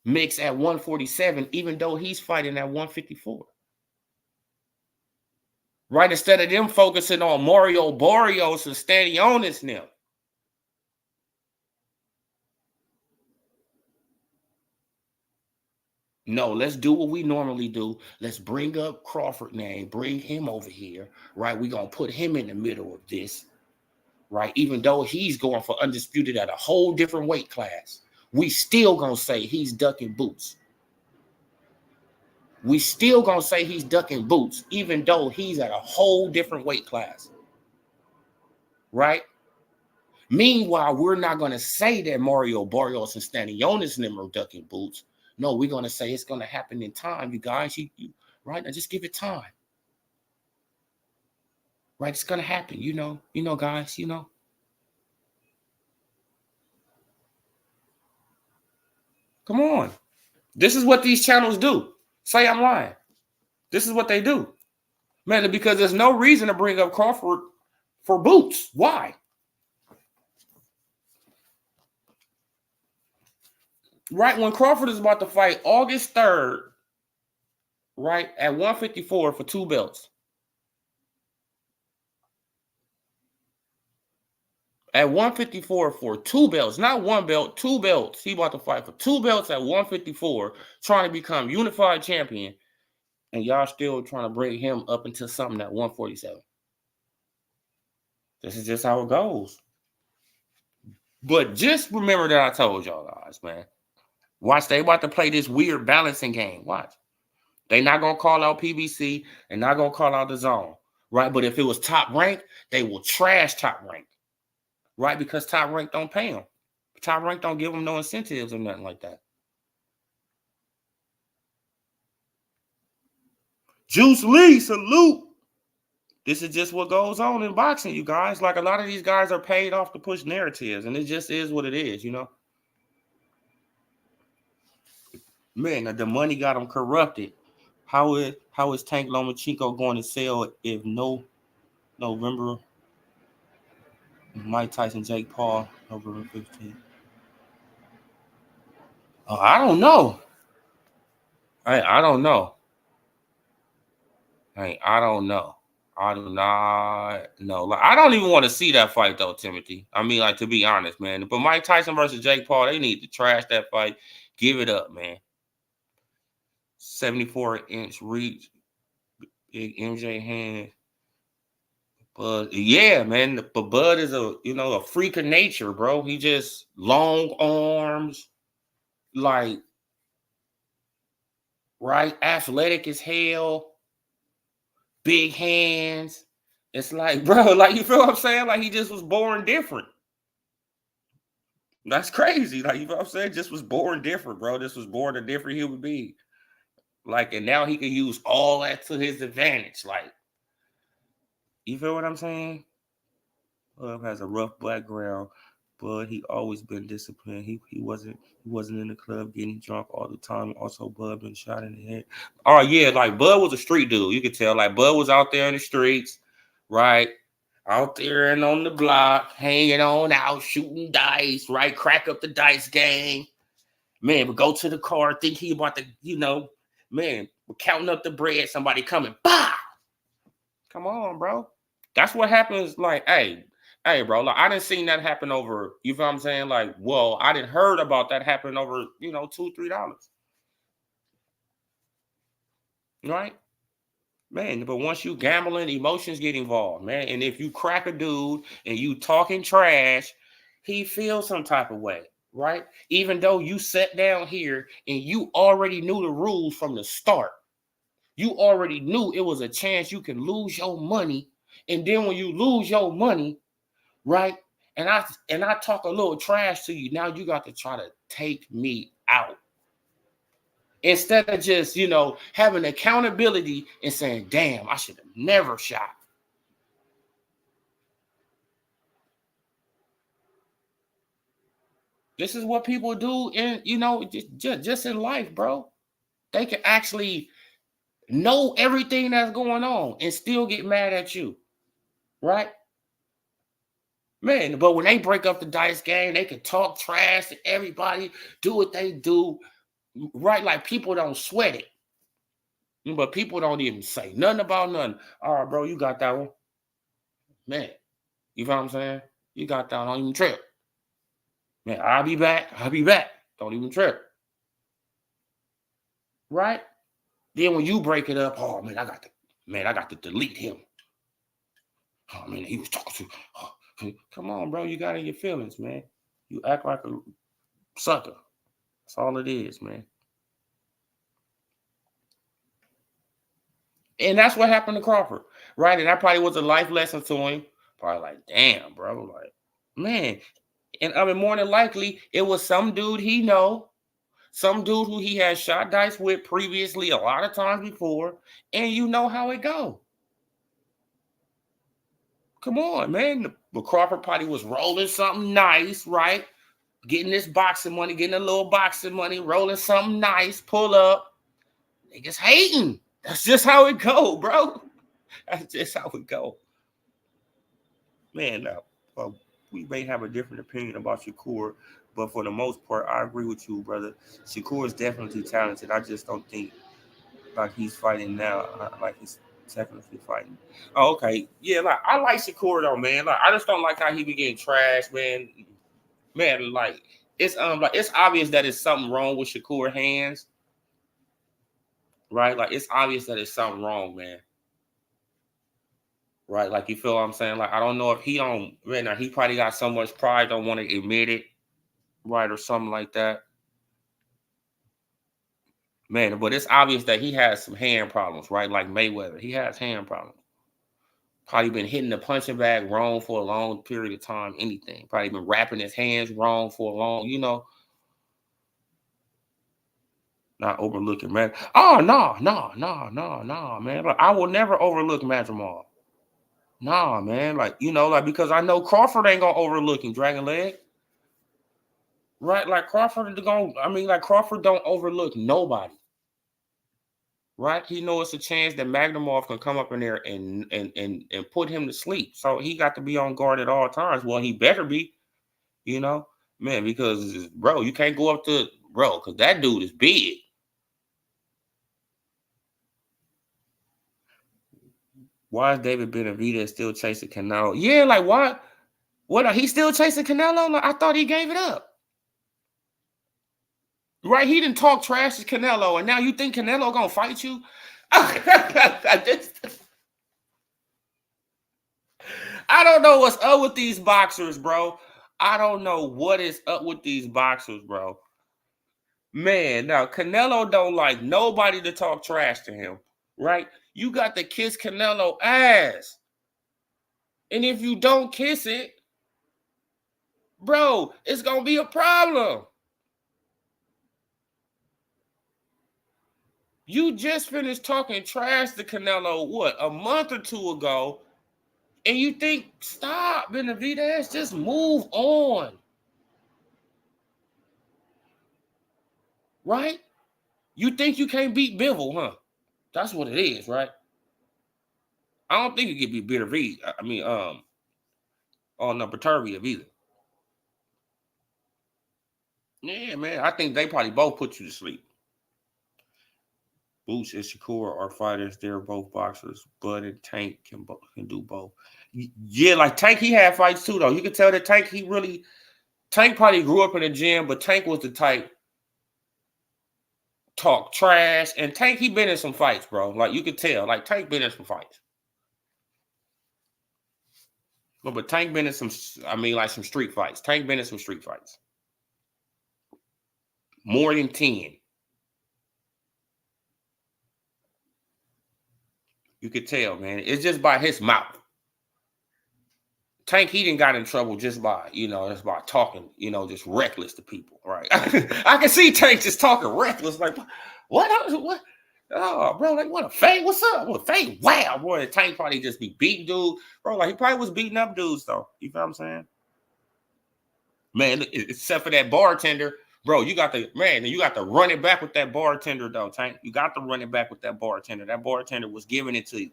[SPEAKER 1] mix at 147, even though he's fighting at 154. Right? Instead of them focusing on Mario Barrios and Stanionis now. No, let's do what we normally do. Let's bring up Crawford name, bring him over here, right? We're going to put him in the middle of this, right? Even though he's going for undisputed at a whole different weight class, we still going to say he's ducking Boots. We still going to say he's ducking Boots, even though he's at a whole different weight class, right? Meanwhile, we're not going to say that Mario Barrios and Stanionis and them are ducking Boots. No, we're going to say it's going to happen in time, you guys. You right? Now just give it time. Right? It's going to happen, guys, Come on. This is what these channels do. Say I'm lying. This is what they do. Man, because there's no reason to bring up Crawford for Boots. Why? Right when Crawford is about to fight August 3rd, right, at 154 for 2 belts. At 154 for 2 belts, not 1 belt, 2 belts. He about to fight for 2 belts at 154, trying to become unified champion. And y'all still trying to bring him up into something at 147. This is just how it goes. But just remember that I told y'all guys, man. Watch, they about to play this weird balancing game. Watch. They not going to call out PBC. They're not going to call out the Zone. Right? But if it was Top Rank, they will trash Top Rank. Right? Because Top Rank don't pay them. Top Rank don't give them no incentives or nothing like that. Juice Lee, salute. This is just what goes on in boxing, you guys. Like, a lot of these guys are paid off to push narratives, and it just is what it is, Man, the money got them corrupted. How is Tank Lomachenko going to sell if no November? Mike Tyson, Jake Paul, November 15th. I don't know. I don't know. I don't know. I do not know. Like, I don't even want to see that fight, though, Timothy. I mean, like, to be honest, man. But Mike Tyson versus Jake Paul, they need to trash that fight. Give it up, man. 74-inch reach. Big MJ hand. But yeah, man. But Bud is a freak of nature, bro. He just long arms, like, right? Athletic as hell. Big hands. It's like, bro, like, you feel what I'm saying? Like, he just was born different. That's crazy. Like, you know what I'm saying? Just was born different, bro. This was born a different human being. Like, and now he can use all that to his advantage. Like, you feel what I'm saying? Bub has a rough background, but he always been disciplined. He wasn't in the club getting drunk all the time. Also, Bud been shot in the head. Oh yeah, like Bud was a street dude. You could tell. Like, Bud was out there in the streets, right? Out there and on the block, hanging on out, shooting dice, right? Crack up the dice game. Man, but go to the car, think he about to, man, We're counting up the bread, somebody coming, bah! Come on, bro. That's what happens. Like, hey, bro. Like, I didn't seen that happen over. You feel what I'm saying? Like, well, I didn't heard about that happening over, $2-3, right? Man, but once you gambling, emotions get involved, man. And if you crack a dude and you talking trash, he feels some type of way, right? Even though you sat down here and you already knew the rules from the start. You already knew it was a chance you can lose your money. And then when you lose your money, right? And I talk a little trash to you. Now you got to try to take me out. Instead of just, having accountability and saying, damn, I should have never shot. This is what people do in, just in life, bro. They can actually know everything that's going on and still get mad at you, right? Man, but when they break up the dice game, they can talk trash to everybody, do what they do, right? Like people don't sweat it. But people don't even say nothing about nothing. All right, bro, you got that one. Man, you know what I'm saying? You got that one, don't even trip. Man, I'll be back. I'll be back. Don't even trip. Right? Then when you break it up, oh man, I got to delete him. Oh man, he was talking to. Oh, come on, bro. You got in your feelings, man. You act like a sucker. That's all it is, man. And that's what happened to Crawford, right? And that probably was a life lesson to him. Probably like, damn, bro. Like, man. And I mean, more than likely, it was some dude he know, some dude who he had shot dice with previously a lot of times before, and you know how it go. Come on, man. But Crawford probably was rolling something nice, right? Getting this boxing money, getting a little boxing money, rolling something nice, pull up. Niggas hating. That's just how it go, bro. That's just how it go. Man, we may have a different opinion about Shakur, but for the most part, I agree with you, brother. Shakur is definitely talented. I just don't think like he's fighting now, like he's technically fighting. Oh, okay. Yeah, like I like Shakur though, man. Like I just don't like how he be getting trashed, man. Man, like it's obvious that it's something wrong with Shakur hands, right? Like it's obvious that it's something wrong, man. Right, like you feel what I'm saying? Like I don't know if he don't, man. He probably got so much pride, don't want to admit it, right, or something like that, man. But it's obvious that he has some hand problems, right? Like Mayweather, he has hand problems. Probably been hitting the punching bag wrong for a long period of time. Anything, probably been wrapping his hands wrong for a long, not overlooking man. Oh no, man. Like, I will never overlook Madrimal. Nah, man. Like like because I know Crawford ain't gonna overlook him, Dragon Leg. Right, like Crawford don't overlook nobody. Right, he knows it's a chance that Magnumov can come up in there and put him to sleep. So he got to be on guard at all times. Well, he better be, you know, man, because bro, you can't go up to bro, because that dude is big. Why is David Benavidez still chasing Canelo? Yeah, like why? What? He still chasing Canelo? Like I thought he gave it up. Right, he didn't talk trash to Canelo, and now you think Canelo gonna fight you? I don't know what's up with these boxers, bro. I don't know what is up with these boxers, bro. Man, now Canelo don't like nobody to talk trash to him, right? You got to kiss Canelo ass. And if you don't kiss it, bro, it's going to be a problem. You just finished talking trash to Canelo, what, a month or two ago, and you think, stop, Benavidez, just move on. Right? You think you can't beat Bivol, huh? That's what it is, right? I don't think you can beat Benavidez. I mean, on the Beterbiev either. Yeah, man. I think they probably both put you to sleep. Boots and Shakur are fighters. They're both boxers. Bud and Tank can do both. Yeah, like Tank, he had fights too, though. You can tell that Tank probably grew up in the gym, but Tank was the type talk trash. And Tank, he been in some fights, bro. Like you could tell, like Tank been in some fights. But Tank been in some, like some street fights. Tank been in some street fights. More than 10. You could tell, man. It's just by his mouth. Tank, he didn't got in trouble just by talking, just reckless to people, right? I can see Tank just talking reckless, like, what? Oh, bro, like, what a fake? What's up? What fake? Wow, boy, Tank probably just be beating dudes, bro. Like, he probably was beating up dudes, though. You feel what I'm saying? Man, except for that bartender, bro, you got to run it back with that bartender, though, Tank. You got to run it back with that bartender. That bartender was giving it to you.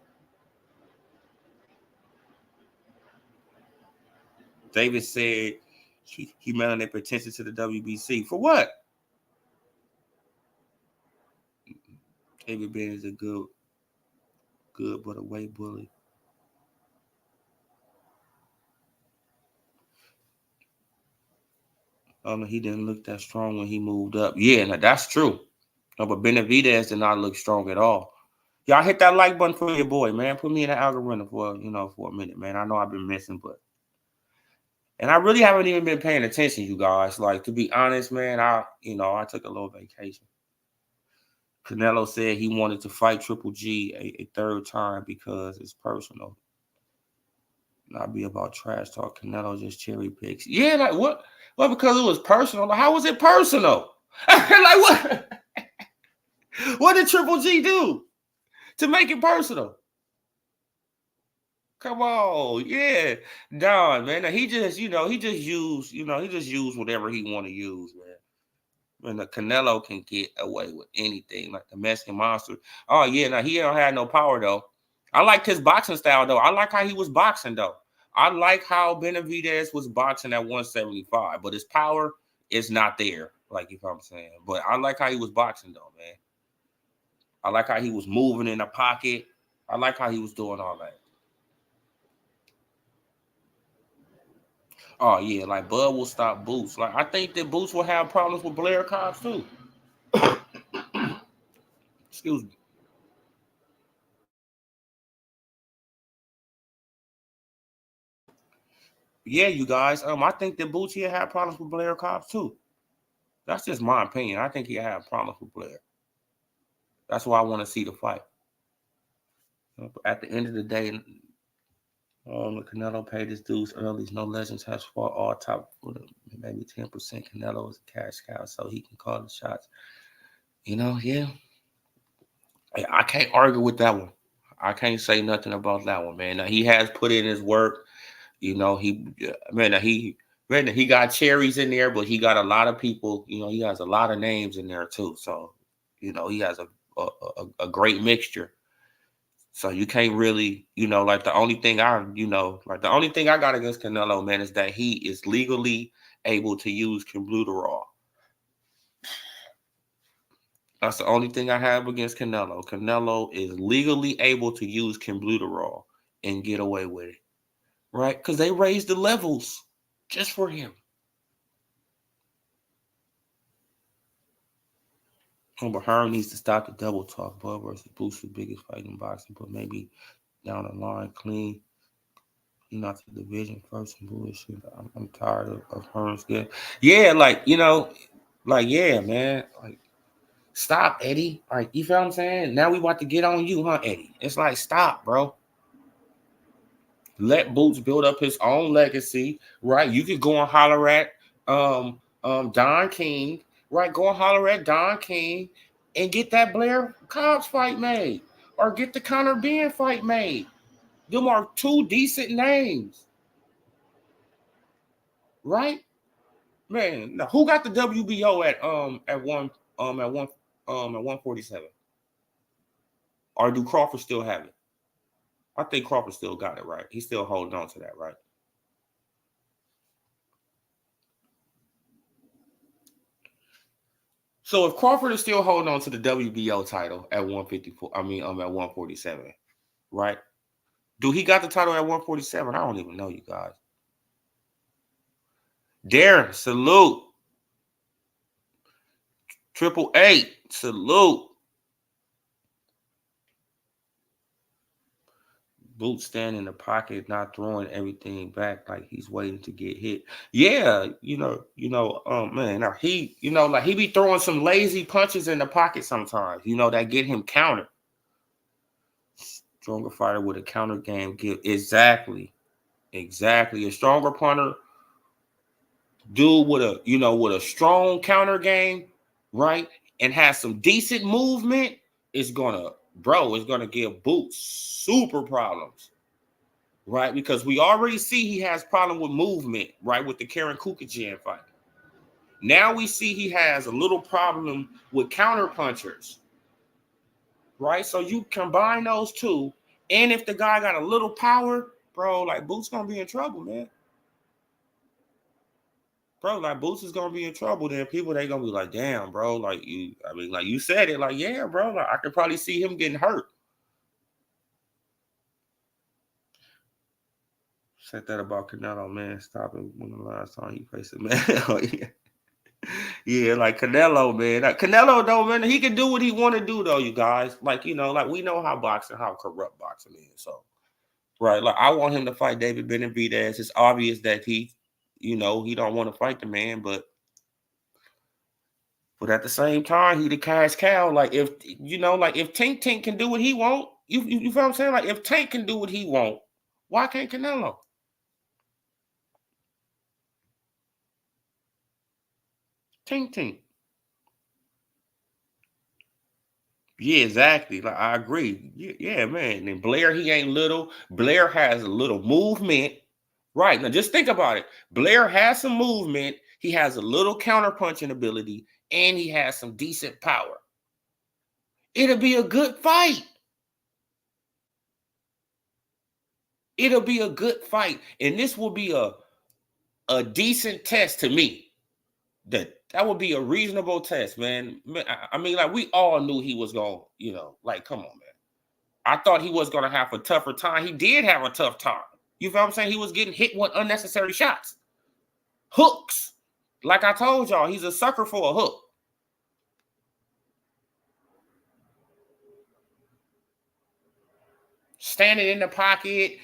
[SPEAKER 1] David said he mailing their potential to the WBC. For what? David Ben is a good but a weight bully. He didn't look that strong when he moved up. Yeah, now that's true. No, but Benavidez did not look strong at all. Y'all hit that like button for your boy, man. Put me in the algorithm for a minute, man. I know I've been missing, and I really haven't even been paying attention, you guys. Like, to be honest, man, I took a little vacation. Canelo said he wanted to fight Triple G a third time because it's personal. Not be about trash talk. Canelo just cherry picks. Yeah, like what? Well, because it was personal. Like, how was it personal? Like what? What did Triple G do to make it personal? Come on, yeah, Don, man. He just used whatever he want to use, man. And the Canelo can get away with anything, like the Mexican Monster. Oh yeah, now he don't have no power though. I liked his boxing style though. I like how he was boxing though. I like how Benavidez was boxing at 175, but his power is not there. Like, if I'm saying, but I like how he was boxing though, man. I like how he was moving in the pocket. I like how he was doing all that. Oh yeah, like Bud will stop Boots. Like, I think that Boots will have problems with Blair Cobbs too. Excuse me. Yeah, you guys. I think that Boots here had problems with Blair Cobbs too. That's just my opinion. I think he had problems with Blair. That's why I want to see the fight. At the end of the day, Canelo paid his dues early. No legends has fought all top with maybe 10%. Canelo is a cash cow, so he can call the shots. Yeah. I can't argue with that one. I can't say nothing about that one, man. Now, he has put in his work. He got cherries in there, but he got a lot of people. He has a lot of names in there too. So, he has a great mixture. So you can't really, like the only thing I got against Canelo, man, is that he is legally able to use Clenbuterol. That's the only thing I have against Canelo. Canelo is legally able to use Clenbuterol and get away with it, right? Because they raised the levels just for him. But Hearn needs to stop the double talk. Bud versus Boots, the biggest fight in boxing, but maybe down the line, clean. Not the division first and bullshit. I'm tired of Hearn's good. Yeah, yeah, man. Like, stop, Eddie. Like, you feel what I'm saying? Now we about to get on you, huh, Eddie? It's like, stop, bro. Let Boots build up his own legacy, right? You could go and holler at Don King, right? Go and holler at Don King and get that Blair Cobbs fight made, or get the Conor Ben fight made. Them are two decent names, right? Man, now who got the WBO at 147? Or do Crawford still have it? I think Crawford still got it, right? He's still holding on to that, right? So if Crawford is still holding on to the WBO title at 154, at 147, right? Do he got the title at 147? I don't even know, you guys. Darren, salute. 888, salute. Boot standing in the pocket, not throwing everything back like he's waiting to get hit. Yeah, man. Now he, like he be throwing some lazy punches in the pocket sometimes, that get him countered. Stronger fighter with a counter game. Exactly. A stronger punter, dude with a strong counter game, right? And has some decent movement, it's gonna give Boots super problems. Right, because we already see he has problem with movement, right, with the Karen Kukajan fight. Now we see he has a little problem with counter punchers, right? So you combine those two, and if the guy got a little power, bro, like Boots gonna be in trouble, man. Bro, like Boots is gonna be in trouble. Then people they gonna be like, damn, bro, like you said it, like yeah, bro, like I could probably see him getting hurt. Said that about Canelo, man. Stop it when the last time he faced a man. Oh, yeah. Yeah, like Canelo, man. Like Canelo, though, man, he can do what he want to do, though, you guys. Like, like we know how corrupt boxing is. So, right, like I want him to fight David Benavidez. It's obvious that he don't want to fight the man, but at the same time, he the cash cow. Like if if Tank can do what he want, you feel what I'm saying? Like if Tank can do what he want, why can't Canelo? Tank. Yeah, exactly. Like I agree. Yeah, man. And Blair, he ain't little. Blair has a little movement. Right. Now just think about it. Blair has some movement. He has a little counterpunching ability, and he has some decent power. It'll be a good fight. It'll be a good fight. And this will be a decent test to me. That would be a reasonable test, man. I mean, like we all knew he was going, like, come on, man. I thought he was going to have a tougher time. He did have a tough time. You feel what I'm saying? He was getting hit with unnecessary shots. Hooks. Like I told y'all, he's a sucker for a hook. Standing in the pocket,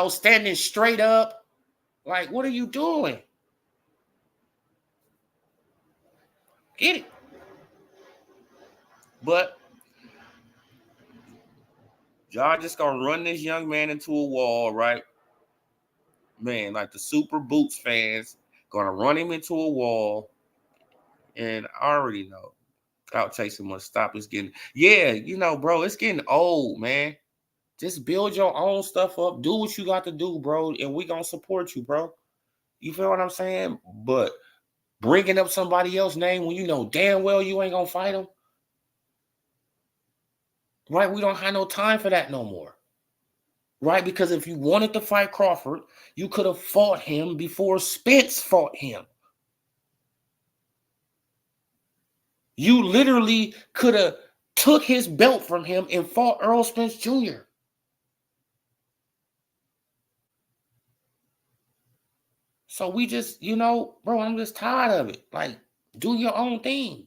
[SPEAKER 1] standing straight up. Like, what are you doing? Get it. But y'all just going to run this young man into a wall, right? Man, like the Super Boots fans going to run him into a wall. And I already know. Clout chasing must stop. It's getting, bro, it's getting old, man. Just build your own stuff up. Do what you got to do, bro. And we going to support you, bro. You feel what I'm saying? But bringing up somebody else's name when you know damn well you ain't going to fight him. Right? We don't have no time for that no more. Right? Because if you wanted to fight Crawford, you could have fought him before Spence fought him. You literally could have took his belt from him and fought Earl Spence Jr. So we just, bro, I'm just tired of it. Like, do your own thing.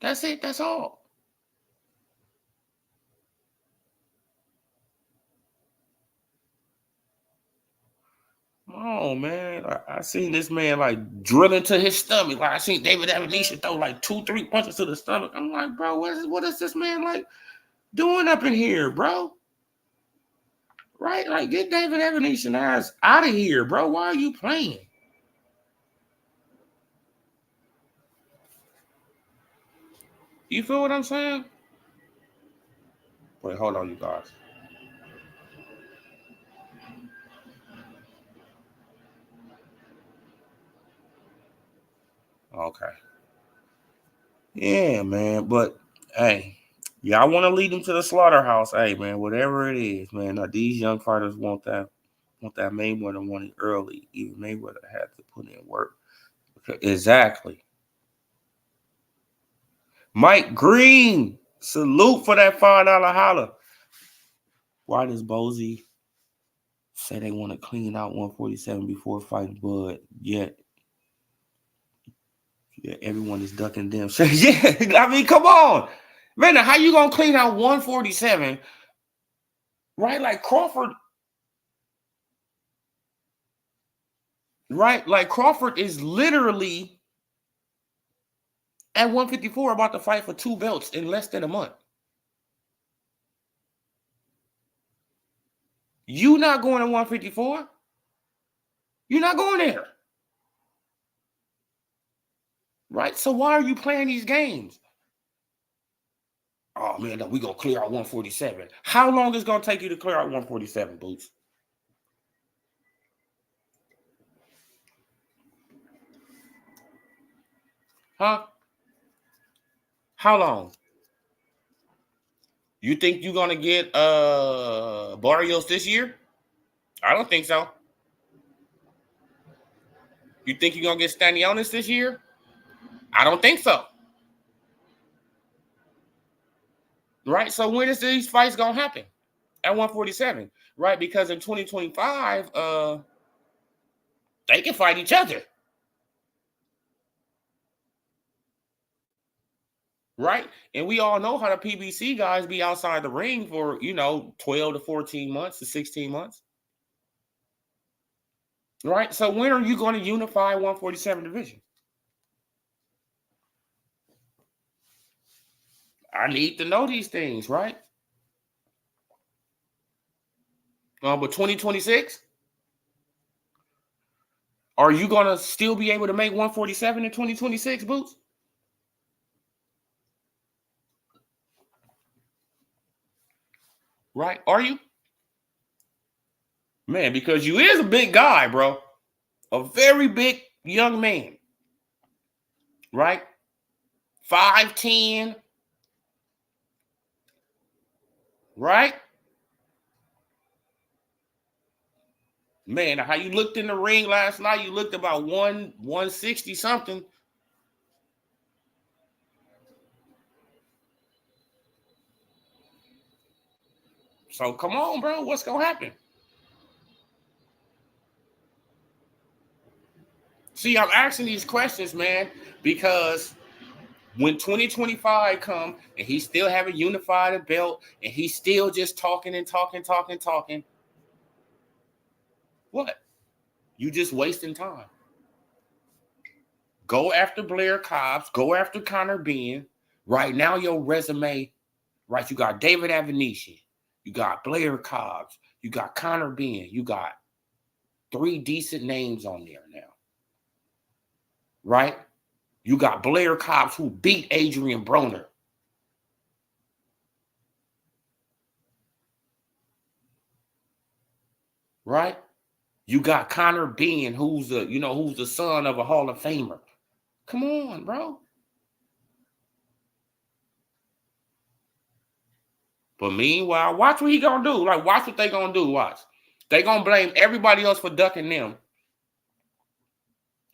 [SPEAKER 1] That's it. That's all. Oh man, I seen this man like drill into his stomach. Like I seen David Evanesha throw like 2-3 punches to the stomach. I'm like, bro, what is this man like doing up in here, bro? Right? Like, get David Evanesha ass out of here, bro. Why are you playing? You feel what I'm saying? Wait, hold on, you guys. Okay. Yeah, man. But hey, y'all want to lead them to the slaughterhouse. Hey, man, whatever it is, man. These young fighters want want that Mayweather money early. Even Mayweather had to put in work. Exactly. Mike Green, salute for that $5 holler. Why does Bozy say they want to clean out 147 before fighting Bud? Yet, yeah, everyone is ducking them. Yeah, I mean, come on. Man, how you going to clean out 147? Right? Like Crawford. Right? Like Crawford is literally at 154 about to fight for 2 belts in less than a month. You not going to 154? You're not going there. Right? So why are you playing these games? Oh, man, no, we're going to clear out 147. How long is it going to take you to clear out 147, Boots? Huh? How long? You think you're going to get Barrios this year? I don't think so. You think you're going to get Stanionis this year? I don't think so. Right? So when is these fights going to happen? At 147, right? Because in 2025, they can fight each other. Right? And we all know how the PBC guys be outside the ring for, 12 to 14 months to 16 months. Right? So when are you going to unify 147 division? I need to know these things, right? But 2026, are you going to still be able to make 147 in 2026, Boots? Right? Are you? Man, because you is a big guy, bro. A very big young man. Right? 5'10". Right? Man, how you looked in the ring last night, you looked about 160 something. So come on, bro. What's going to happen? See, I'm asking these questions, man, because when 2025 come and he still haven't unified a belt and he's still just talking and talking, what? You just wasting time. Go after Blair Cobbs. Go after Connor Bean. Right now, your resume, right? You got David Avenesian. You got Blair Cobbs. You got Connor Bean. You got 3 decent names on there now. Right? You got Blair Cobbs who beat Adrian Broner. Right? You got Connor Bean, who's the son of a Hall of Famer. Come on, bro. But meanwhile, watch what he gonna do. Like, watch what they gonna do. Watch. They gonna blame everybody else for ducking them.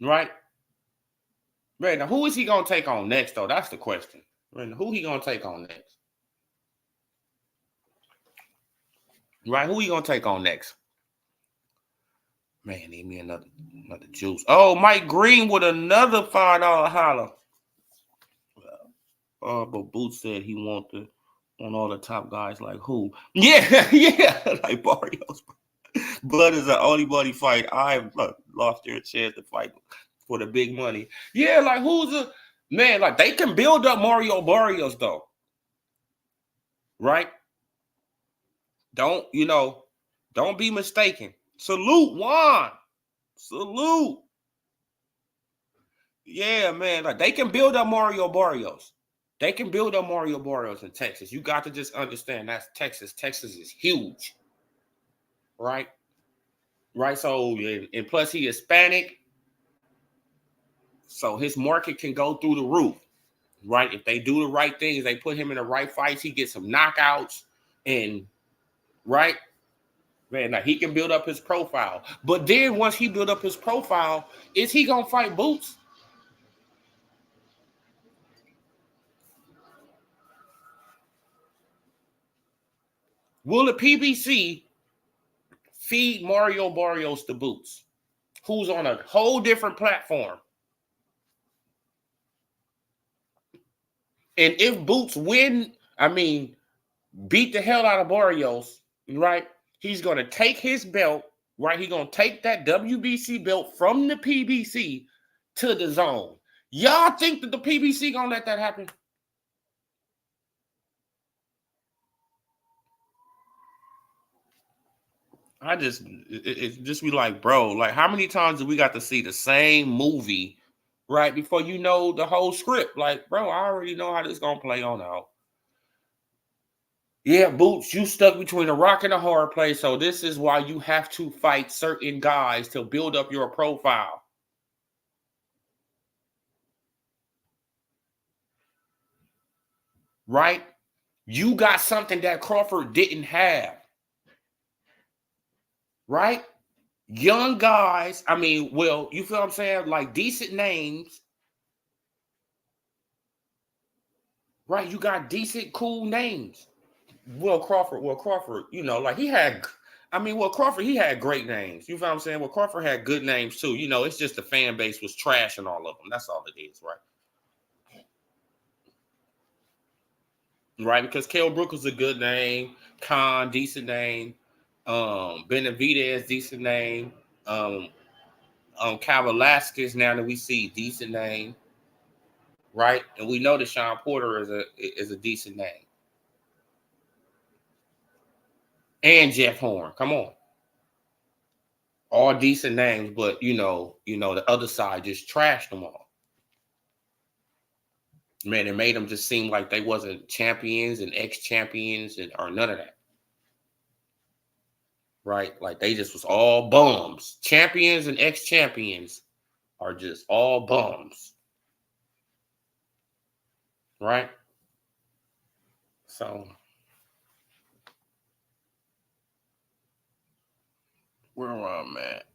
[SPEAKER 1] Right? Man, now who is he gonna take on next, though? That's the question. Man, who he gonna take on next? Right? Who he gonna take on next? Man, need me another juice. Oh, Mike Green with another $5 holler. But Boots said he want all the top guys like who? Yeah, yeah, like Barrios. Blood is the only money fight I've lost their chance to fight for the big money. Yeah, like who's a man? Like they can build up Mario Barrios though, right? Don't be mistaken. Salute Juan. Salute. Yeah, man. Like they can build up Mario Barrios. They can build up Mario Barrios in Texas. You got to just understand that's Texas. Texas is huge. Right? Right. So, and plus he Hispanic. So his market can go through the roof. Right? If they do the right things, they put him in the right fights, he gets some knockouts and right. Man, now he can build up his profile. But then once he build up his profile, is he going to fight Boots? Will the PBC feed Mario Barrios to Boots, who's on a whole different platform? And if Boots beat the hell out of Barrios, right? He's going to take his belt, right? He's going to take that WBC belt from the PBC to the zone. Y'all think that the PBC going to let that happen? It's just be like, bro, like how many times do we got to see the same movie, right? Before you know the whole script. Like, bro, I already know how this going to play on out. Yeah, Boots, you stuck between a rock and a hard place. So this is why you have to fight certain guys to build up your profile. Right? You got something that Crawford didn't have. Right? Young guys, you feel what I'm saying? Like decent names. Right? You got decent, cool names. Crawford, like he had, Crawford, he had great names. You feel what I'm saying? Crawford had good names too. It's just the fan base was trashing all of them. That's all it is, right? Right, because Kell Brook was a good name. Khan, decent name. Benavidez, decent name. Cal Velasquez, now that we see, decent name. Right? And we know that Sean Porter is a decent name. And Jeff Horn. Come on. All decent names, but the other side just trashed them all. Man, it made them just seem like they wasn't champions and ex-champions or none of that. Right? Like they just was all bums. Champions and ex-champions are just all bums. Right? So where am I at?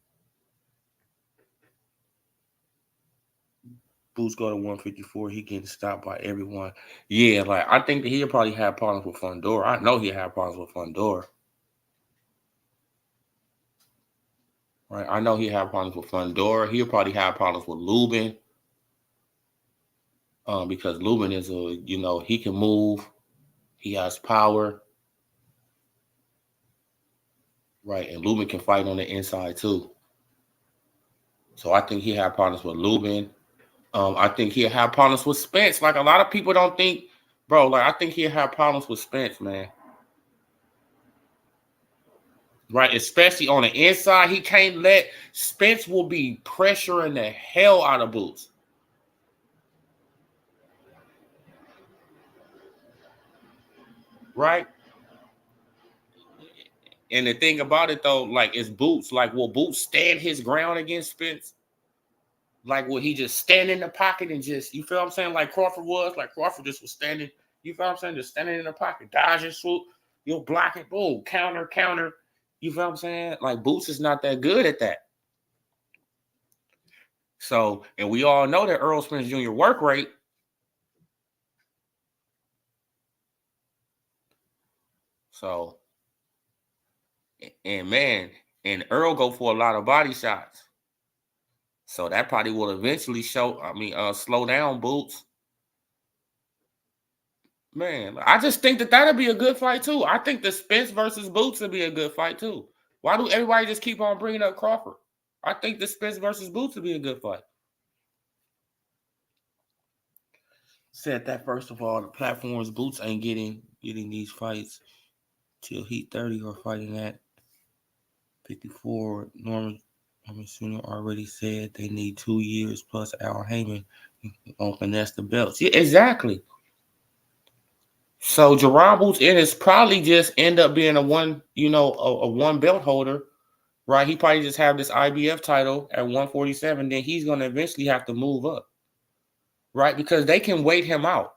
[SPEAKER 1] Boots go to 154. He getting stopped by everyone. Yeah, like I think that he'll probably have problems with Fundora. I know he'll have problems with Fundora. Right? I know he'll have problems with Fundora. He'll probably have problems with Lubin. Because Lubin is he can move. He has power. Right? And Lubin can fight on the inside too. So I think he'll have problems with Lubin. I think he'll have problems with Spence. Like a lot of people don't think, bro, like I think he'll have problems with Spence, man. Right, especially on the inside. He can't let Spence will be pressuring the hell out of Boots. Right? And the thing about it though, like is Boots, like will Boots stand his ground against Spence? Like will he just stand in the pocket and just, you feel what I'm saying? Like Crawford was, like Crawford just was standing, you feel what I'm saying? Just standing in the pocket, dodge and swoop, you'll block it, boom, counter. You feel what I'm saying? Like Boots is not that good at that. So, and we all know that Earl Spence Jr. work rate. So, and Earl go for a lot of body shots. So that probably will eventually slow down Boots. Man, I just think that that'll be a good fight too. I think the Spence versus Boots will be a good fight too. Why do everybody just keep on bringing up Crawford? I think the Spence versus Boots will be a good fight. Said that first of all, the platforms Boots ain't getting these fights till Heat 30 or fighting at 54. Norman Sr. already said they need 2 years plus Al Heyman on finesse the belts. Yeah, exactly. So Jerron Boots Ennis probably just end up being a one belt holder, right? He probably just have this IBF title at 147. Then he's going to eventually have to move up, right? Because they can wait him out,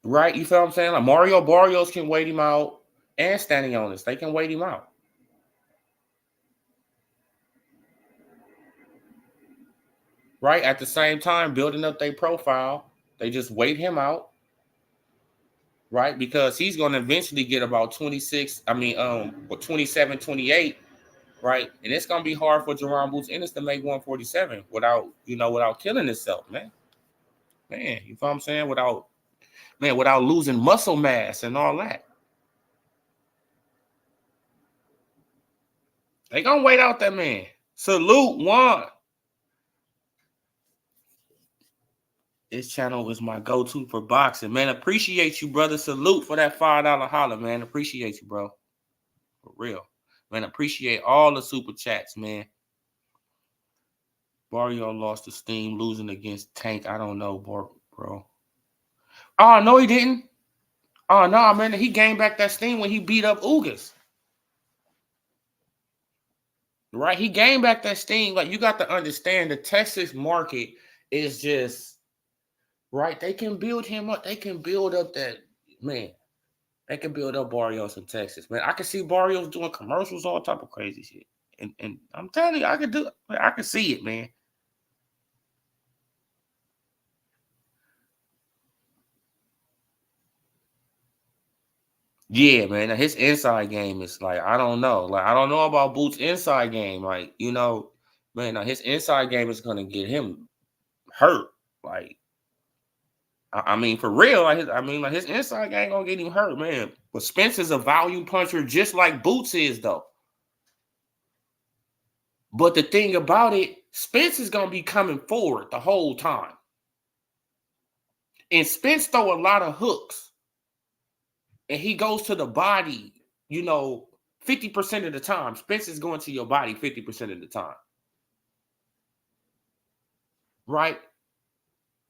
[SPEAKER 1] right? You feel what I'm saying? Like Mario Barrios can wait him out. and standing on this. They can wait him out. Right? At the same time, building up their profile, they just wait him out. Right? Because he's going to eventually get about 27, 28. Right? And it's going to be hard for Jerron Boots Ennis to make 147 without killing himself, man. Man, you know what I'm saying? Without losing muscle mass and all that. They going to wait out that man. Salute, Juan. This channel is my go-to for boxing, man. Appreciate you, brother. Salute for that $5 holler, man. Appreciate you, bro. For real. Man, appreciate all the super chats, man. Barrio lost the steam, losing against Tank. I don't know, bro. Oh, no, he didn't. Oh, no, man. He gained back that steam when he beat up Ugas. Right? He gained back that steam. Like, you got to understand the Texas market is just, right? They can build him up. They can build up that, man. They can build up Barrios in Texas, man. I can see Barrios doing commercials, all type of crazy shit. And I'm telling you, I can do it. I can see it, man. Yeah, man. His inside game is like, I don't know. Like, I don't know about Boots' inside game. Like, man, his inside game is gonna get him hurt. Like, I mean, for real. Like, his inside game gonna get him hurt, man. But Spence is a volume puncher, just like Boots is, though. But the thing about it, Spence is gonna be coming forward the whole time, and Spence throw a lot of hooks. And he goes to the body, 50% of the time. Spence is going to your body 50% of the time. Right?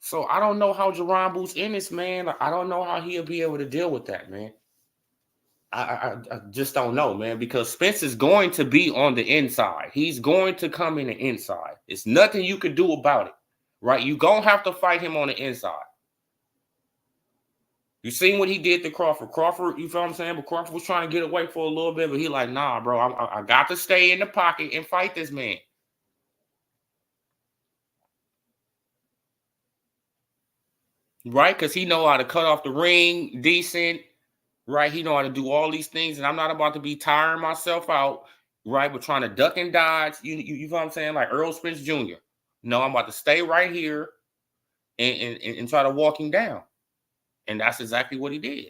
[SPEAKER 1] So I don't know how Jerron Boots Ennis, man. I don't know how he'll be able to deal with that, man. I just don't know, man, because Spence is going to be on the inside. He's going to come in the inside. It's nothing you can do about it. Right? You're going to have to fight him on the inside. You seen what he did to Crawford. Crawford, you feel what I'm saying? But Crawford was trying to get away for a little bit, but he like, nah, bro, I got to stay in the pocket and fight this man. Right? Because he know how to cut off the ring decent. Right? He know how to do all these things, and I'm not about to be tiring myself out, right, but trying to duck and dodge. You feel what I'm saying? Like Earl Spence Jr. No, I'm about to stay right here and try to walk him down. And that's exactly what he did.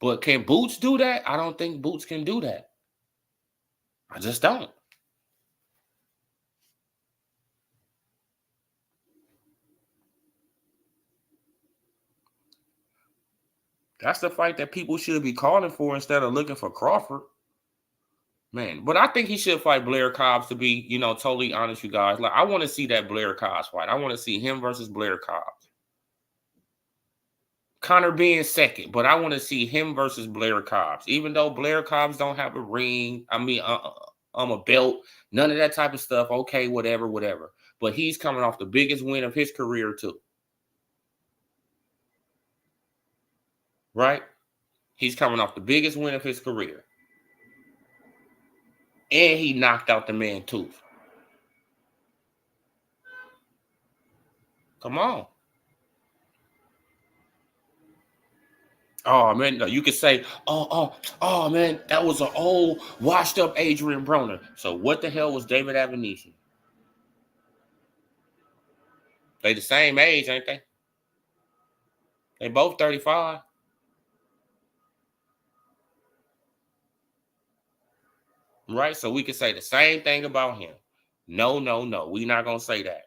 [SPEAKER 1] But can Boots do that? I don't think Boots can do that. I just don't. That's the fight that people should be calling for instead of looking for Crawford. Man, but I think he should fight Blair Cobbs, to be, totally honest, you guys. Like, I want to see that Blair Cobbs fight. I want to see him versus Blair Cobbs. Connor being second, but I want to see him versus Blair Cobbs. Even though Blair Cobbs don't have a ring, a belt, none of that type of stuff. Okay, whatever. But he's coming off the biggest win of his career too. Right? He's coming off the biggest win of his career. And he knocked out the man tooth. Come on. Oh, man, you could say, oh, man, that was an old, washed-up Adrian Broner. So what the hell was David Avanesian? They the same age, ain't they? They both 35. Right? So we could say the same thing about him. No. We're not going to say that.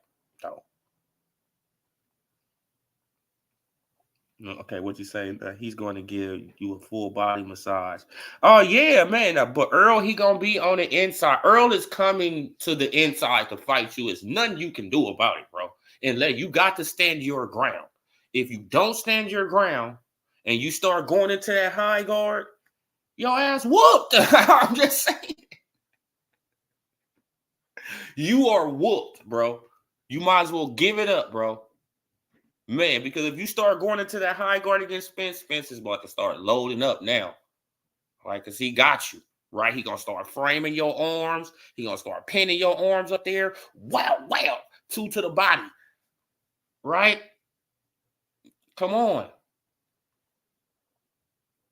[SPEAKER 1] No. Okay, what you say? He's going to give you a full body massage. Oh, yeah, man. But Earl, he going to be on the inside. Earl is coming to the inside to fight you. It's nothing you can do about it, bro. And you got to stand your ground. If you don't stand your ground and you start going into that high guard, your ass whooped. I'm just saying. You are whooped, bro. You might as well give it up, bro. Man, because if you start going into that high guard against Spence, Spence is about to start loading up now. Right? Because he got you. Right? He gonna start framing your arms. He gonna start pinning your arms up there. Wow, wow. 2 to the body. Right? Come on.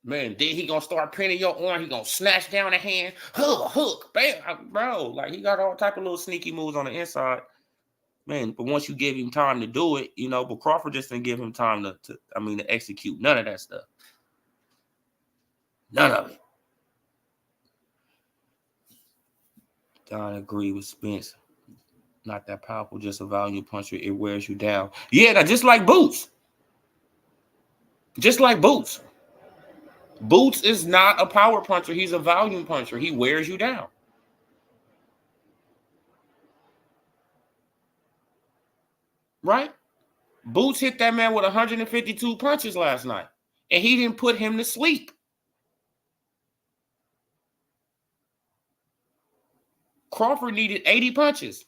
[SPEAKER 1] Man, then he gonna start pinning your arm. He gonna snatch down the hand. Hook, bam, bro. Like, he got all type of little sneaky moves on the inside. Man, but once you give him time to do it, but Crawford just didn't give him time to execute none of that stuff. None of it. I agree with Spence. Not that powerful, just a volume puncher. It wears you down. Yeah, just like Boots. Just like Boots. Boots is not a power puncher. He's a volume puncher. He wears you down. Right? Boots hit that man with 152 punches last night, and he didn't put him to sleep. Crawford needed 80 punches.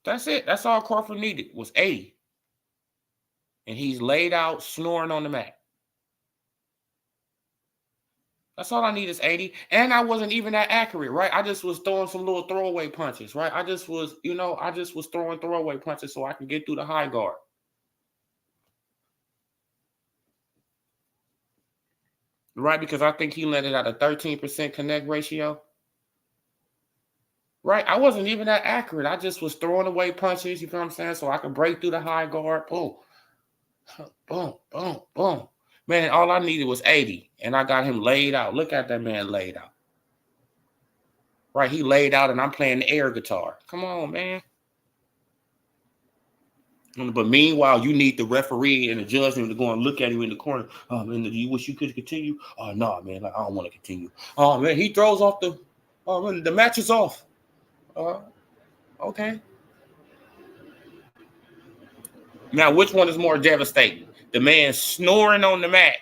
[SPEAKER 1] That's it. That's all Crawford needed was 80. And he's laid out snoring on the mat. That's all I need is 80. And I wasn't even that accurate, right? I just was throwing some little throwaway punches, right? I just was throwing throwaway punches so I can get through the high guard. Right? Because I think he landed at a 13% connect ratio. Right? I wasn't even that accurate. I just was throwing away punches, you know what I'm saying? So I could break through the high guard. Boom. Boom, boom, boom. Man, all I needed was 80, and I got him laid out. Look at that man laid out. Right, he laid out, and I'm playing the air guitar. Come on, man. But meanwhile, you need the referee and the judge to go and look at him in the corner. Oh, man, do you wish you could continue? Oh, no, man, like, I don't want to continue. Oh, man, he throws off the – oh, man, the match is off. Okay. Now, which one is more devastating? The man snoring on the mat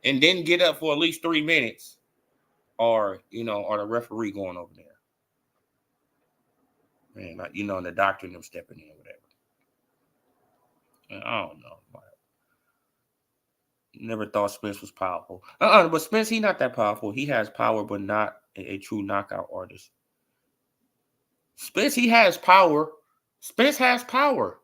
[SPEAKER 1] and didn't get up for at least 3 minutes, or the referee going over there. Man, and the doctor and them stepping in, whatever. I don't know. Never thought Spence was powerful. But Spence, he's not that powerful. He has power, but not a true knockout artist. Spence, he has power. Spence has power,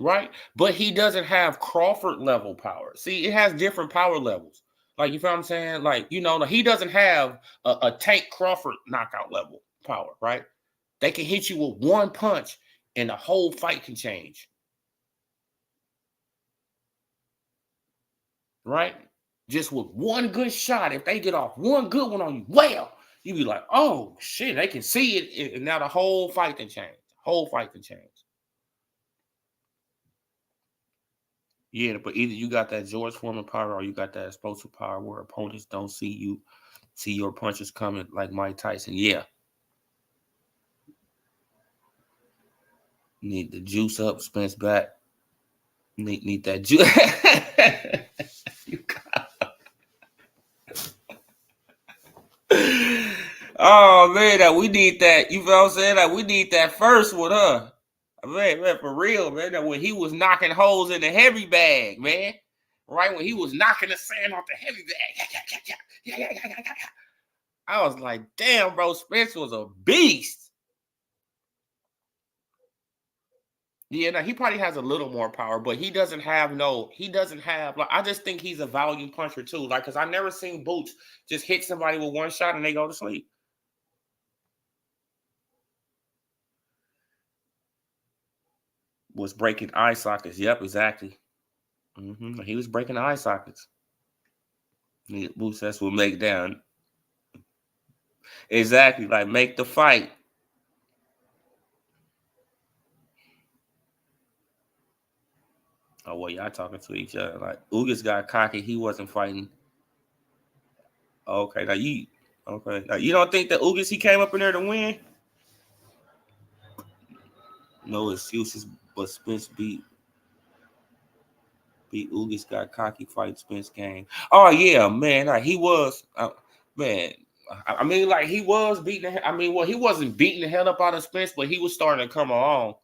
[SPEAKER 1] right? But he doesn't have Crawford level power. See, it has different power levels. Like, you feel what I'm saying? Like, he doesn't have a Tank Crawford knockout level power, right? They can hit you with one punch and the whole fight can change. Right? Just with one good shot, if they get off one good one on you, well, you be like, oh, shit, they can see it, and now the whole fight can change. Whole fight can change. Yeah, but either you got that George Foreman power or you got that explosive power where opponents don't see your punches coming like Mike Tyson. Yeah. Need the juice up, Spence back. Need that juice. You got oh man, we need that. You know what I'm saying? Like, we need that first one, huh? Man, for real, man. That when he was knocking holes in the heavy bag, man. Right when he was knocking the sand off the heavy bag. I was like, damn, bro, Spence was a beast. Yeah, no, he probably has a little more power, but he doesn't have like, I just think he's a volume puncher too. Like, because I never seen Boots just hit somebody with one shot and they go to sleep. Was breaking eye sockets. Yep, exactly. He was breaking eye sockets. Yeah, Boots, that's what make down. Exactly, like make the fight. Oh, well, y'all talking to each other. Like, Ugas got cocky. He wasn't fighting. Okay, now you don't think that Ugas, he came up in there to win? No excuses, but Spence beat Ugas got cocky fight Spence game. Oh yeah, man, he was man. I mean, like he was beating. I mean, well, he wasn't beating the hell up out of Spence, but he was starting to come along,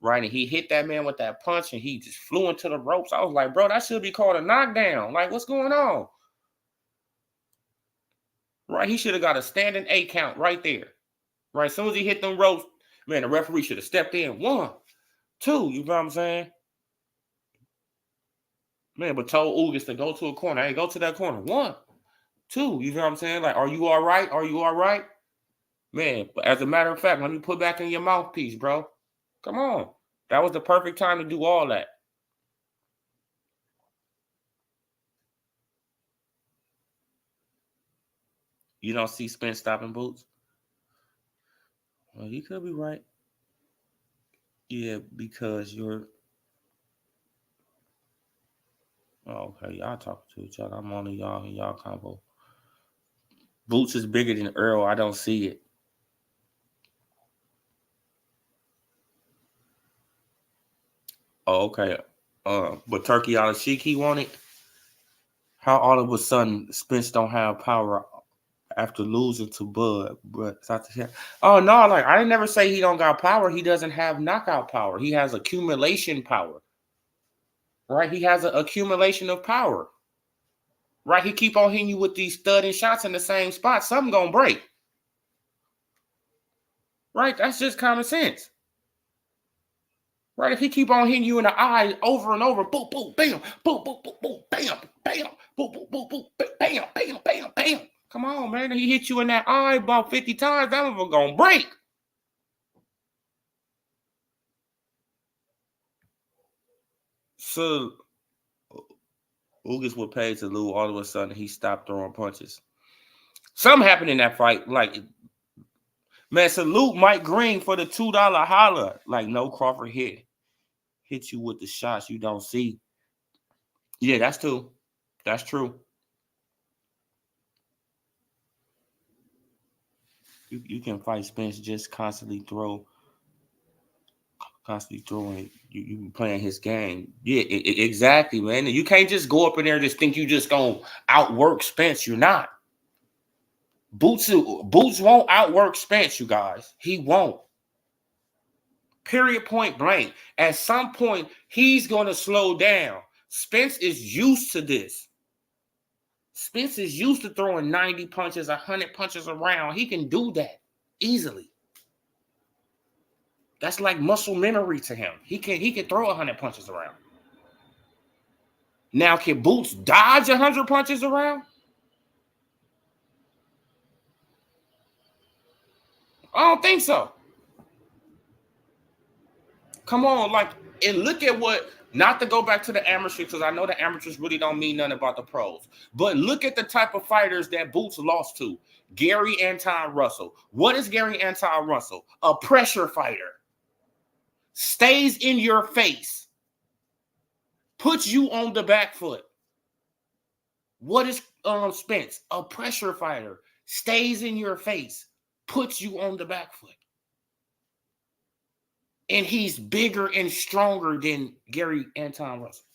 [SPEAKER 1] right? And he hit that man with that punch, and he just flew into the ropes. I was like, bro, that should be called a knockdown. Like, what's going on? Right? He should have got a standing 8 count right there. Right? As soon as he hit them ropes, man, the referee should have stepped in. 1, 2. You know what I'm saying? Man, but told Ugas to go to a corner. Hey, go to that corner. 1, 2. You know what I'm saying? Like, are you all right? Are you all right? Man, but as a matter of fact, let me put back in your mouthpiece, bro. Come on. That was the perfect time to do all that. You don't see Spence stopping Boots? Well, you could be right. Yeah, because you're... Oh, okay, y'all talking to each other. I'm on to y'all and y'all combo. Boots is bigger than Earl. I don't see it. Oh, okay. But Turkey out of Sheik he wanted. How all of a sudden Spence don't have power after losing to Bud? But oh no, like I didn't never say he don't got power. He doesn't have knockout power. He has accumulation power. Right? He has an accumulation of power. Right? He keep on hitting you with these thudding shots in the same spot. Something gonna break. Right? That's just common sense. Right? If he keep on hitting you in the eye over and over, boom, boom, bam, boom, boom, boom, boom, bam, bam, boom, boom, boom, boom, bam, bam, bam, bam. Come on, man. He hit you in that eye about 50 times. That one gonna break. So Ugas would pay to lose. All of a sudden, he stopped throwing punches. Something happened in that fight. Like, man, salute Mike Green for the $2 holler. Like, no, Crawford hit you with the shots you don't see. Yeah, that's true. That's true. You can fight Spence, just constantly throwing. You playing his game. Yeah, exactly, man. You can't just go up in there and just think you just gonna outwork Spence. You're not. Boots won't outwork Spence, you guys. He won't. Period, point blank. At some point, he's gonna slow down. Spence is used to this. Spence is used to throwing 90 punches, 100 punches around. He can do that easily. That's like muscle memory to him. He can throw 100 punches around. Now, can Boots dodge 100 punches around? I don't think so. Come on, like, and look at what, not to go back to the amateurs, because I know the amateurs really don't mean nothing about the pros, but look at the type of fighters that Boots lost to. Gary Anton Russell. What is Gary Anton Russell? A pressure fighter. Stays in your face. Puts you on the back foot. What is Spence? A pressure fighter. Stays in your face. Puts you on the back foot. And he's bigger and stronger than Gary Anton Russell.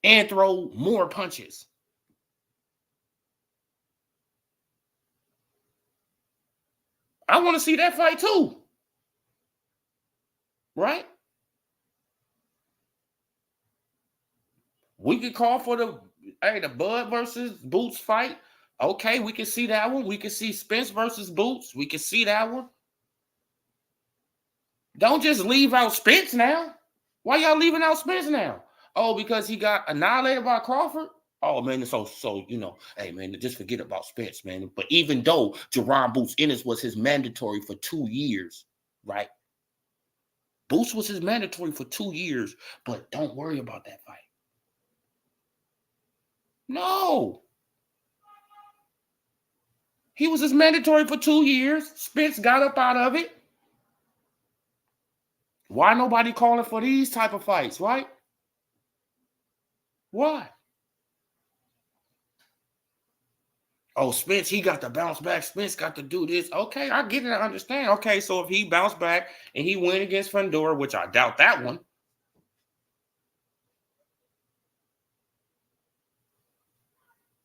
[SPEAKER 1] And throw more punches. I want to see that fight too. Right? We could call for the Bud versus Boots fight. Okay, we can see that one. We can see Spence versus Boots. We can see that one. Don't just leave out Spence now. Why y'all leaving out Spence now? Oh, because he got annihilated by Crawford? Oh, man, so hey, man, just forget about Spence, man. But even though Jerron Boots Ennis was his mandatory for 2 years, right? Boots was his mandatory for 2 years, but don't worry about that fight. No. He was his mandatory for 2 years. Spence got up out of it. Why nobody calling for these type of fights, right? Why? Oh, Spence, he got to bounce back. Spence got to do this. Okay, I get it. I understand. Okay, so if he bounced back and he went against Fundora, which I doubt that one.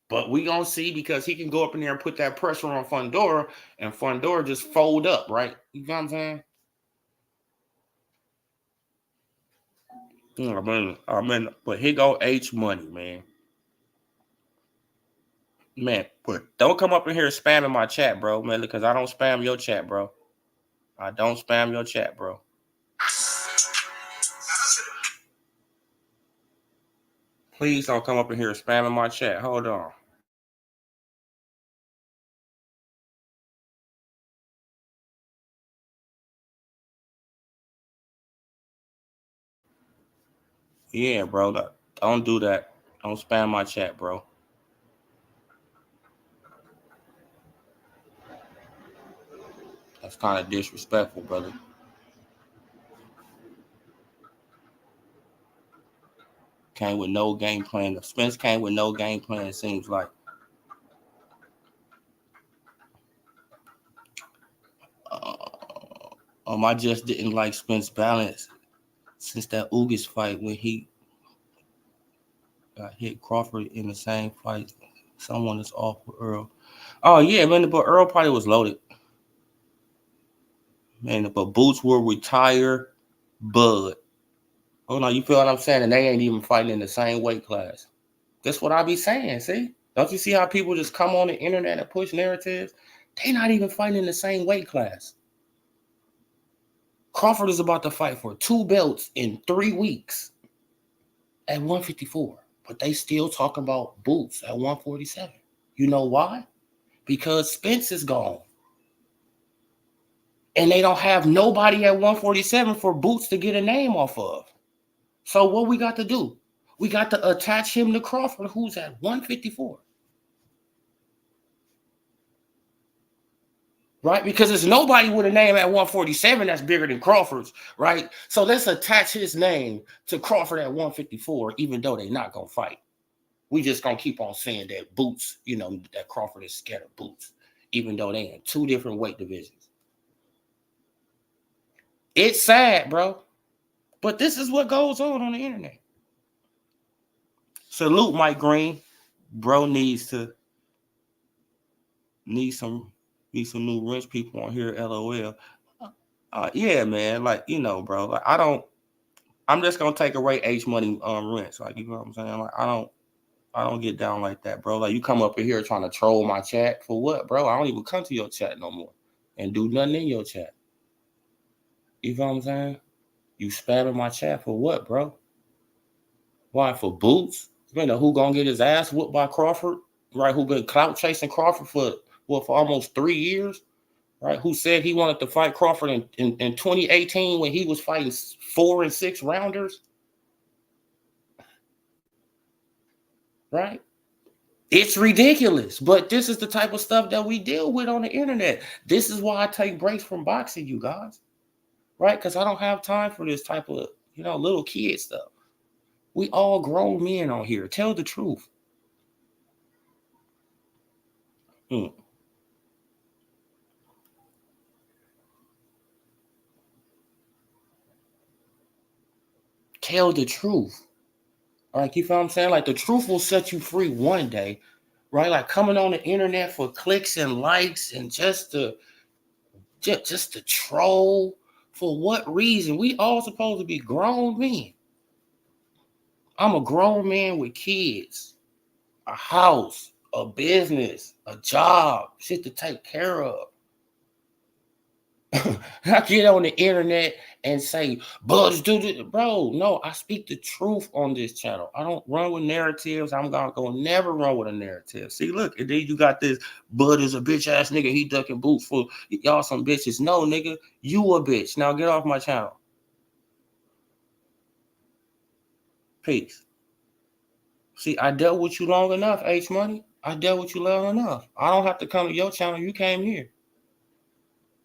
[SPEAKER 1] But we gonna see because he can go up in there and put that pressure on Fundora, and Fundora just fold up, right? You know what I'm saying? But here go H Money, man. Man, but don't come up in here spamming my chat, bro, man, because I don't spam your chat, bro. I don't spam your chat, bro. Please don't come up in here spamming my chat. Hold on. Yeah, bro. Don't do that. Don't spam my chat, bro. That's kind of disrespectful, brother. Came with no game plan. Spence came with no game plan, it seems like. I just didn't like Spence balance since that Ugas fight when he got hit Crawford in the same fight. Someone is off with Earl. Oh, yeah, man, but Earl probably was loaded. Man, but Boots will retire Bud. Oh, no, you feel what I'm saying? And they ain't even fighting in the same weight class. That's what I be saying, see? Don't you see how people just come on the internet and push narratives? They not even fighting in the same weight class. Crawford is about to fight for 2 belts in 3 weeks at 154. But they still talking about Boots at 147. You know why? Because Spence is gone. And they don't have nobody at 147 for Boots to get a name off of. So what we got to do? We got to attach him to Crawford, who's at 154. Right? Because there's nobody with a name at 147 that's bigger than Crawford's, right? So let's attach his name to Crawford at 154, even though they're not going to fight. We just going to keep on saying that Boots, that Crawford is scared of Boots, even though they in 2 different weight divisions. It's sad, bro. But this is what goes on the internet. Salute Mike Green. Bro needs some new rich people on here, LOL. Yeah, man. Like, bro. Like, I'm just gonna take away H Money rents. Like, you know what I'm saying? Like, I don't get down like that, bro. Like, you come up in here trying to troll my chat for what, bro? I don't even come to your chat no more and do nothing in your chat. You know what I'm saying? You spamming my chat for what, bro? Why? For Boots? You know who gonna get his ass whooped by Crawford? Right? Who been clout chasing Crawford for almost 3 years? Right? Who said he wanted to fight Crawford in 2018 when he was fighting 4 and 6 rounders? Right? It's ridiculous, but this is the type of stuff that we deal with on the internet. This is why I take breaks from boxing, you guys. Right? Because I don't have time for this type of, little kid stuff. We all grown men on here. Tell the truth. Tell the truth. Like, you feel what I'm saying? Like, the truth will set you free one day, right? Like, coming on the internet for clicks and likes and just to troll. For what reason? We all supposed to be grown men. I'm a grown man with kids, a house, a business, a job, shit to take care of. I get on the internet and say, Buds, do this. Bro, no, I speak the truth on this channel. I don't run with narratives. I'm gonna never run with a narrative. See, look, and then you got this Bud is a bitch ass nigga. He ducking boots for y'all some bitches. No, nigga, you a bitch. Now get off my channel. Peace. See, I dealt with you long enough, H Money. I dealt with you long enough. I don't have to come to your channel. You came here.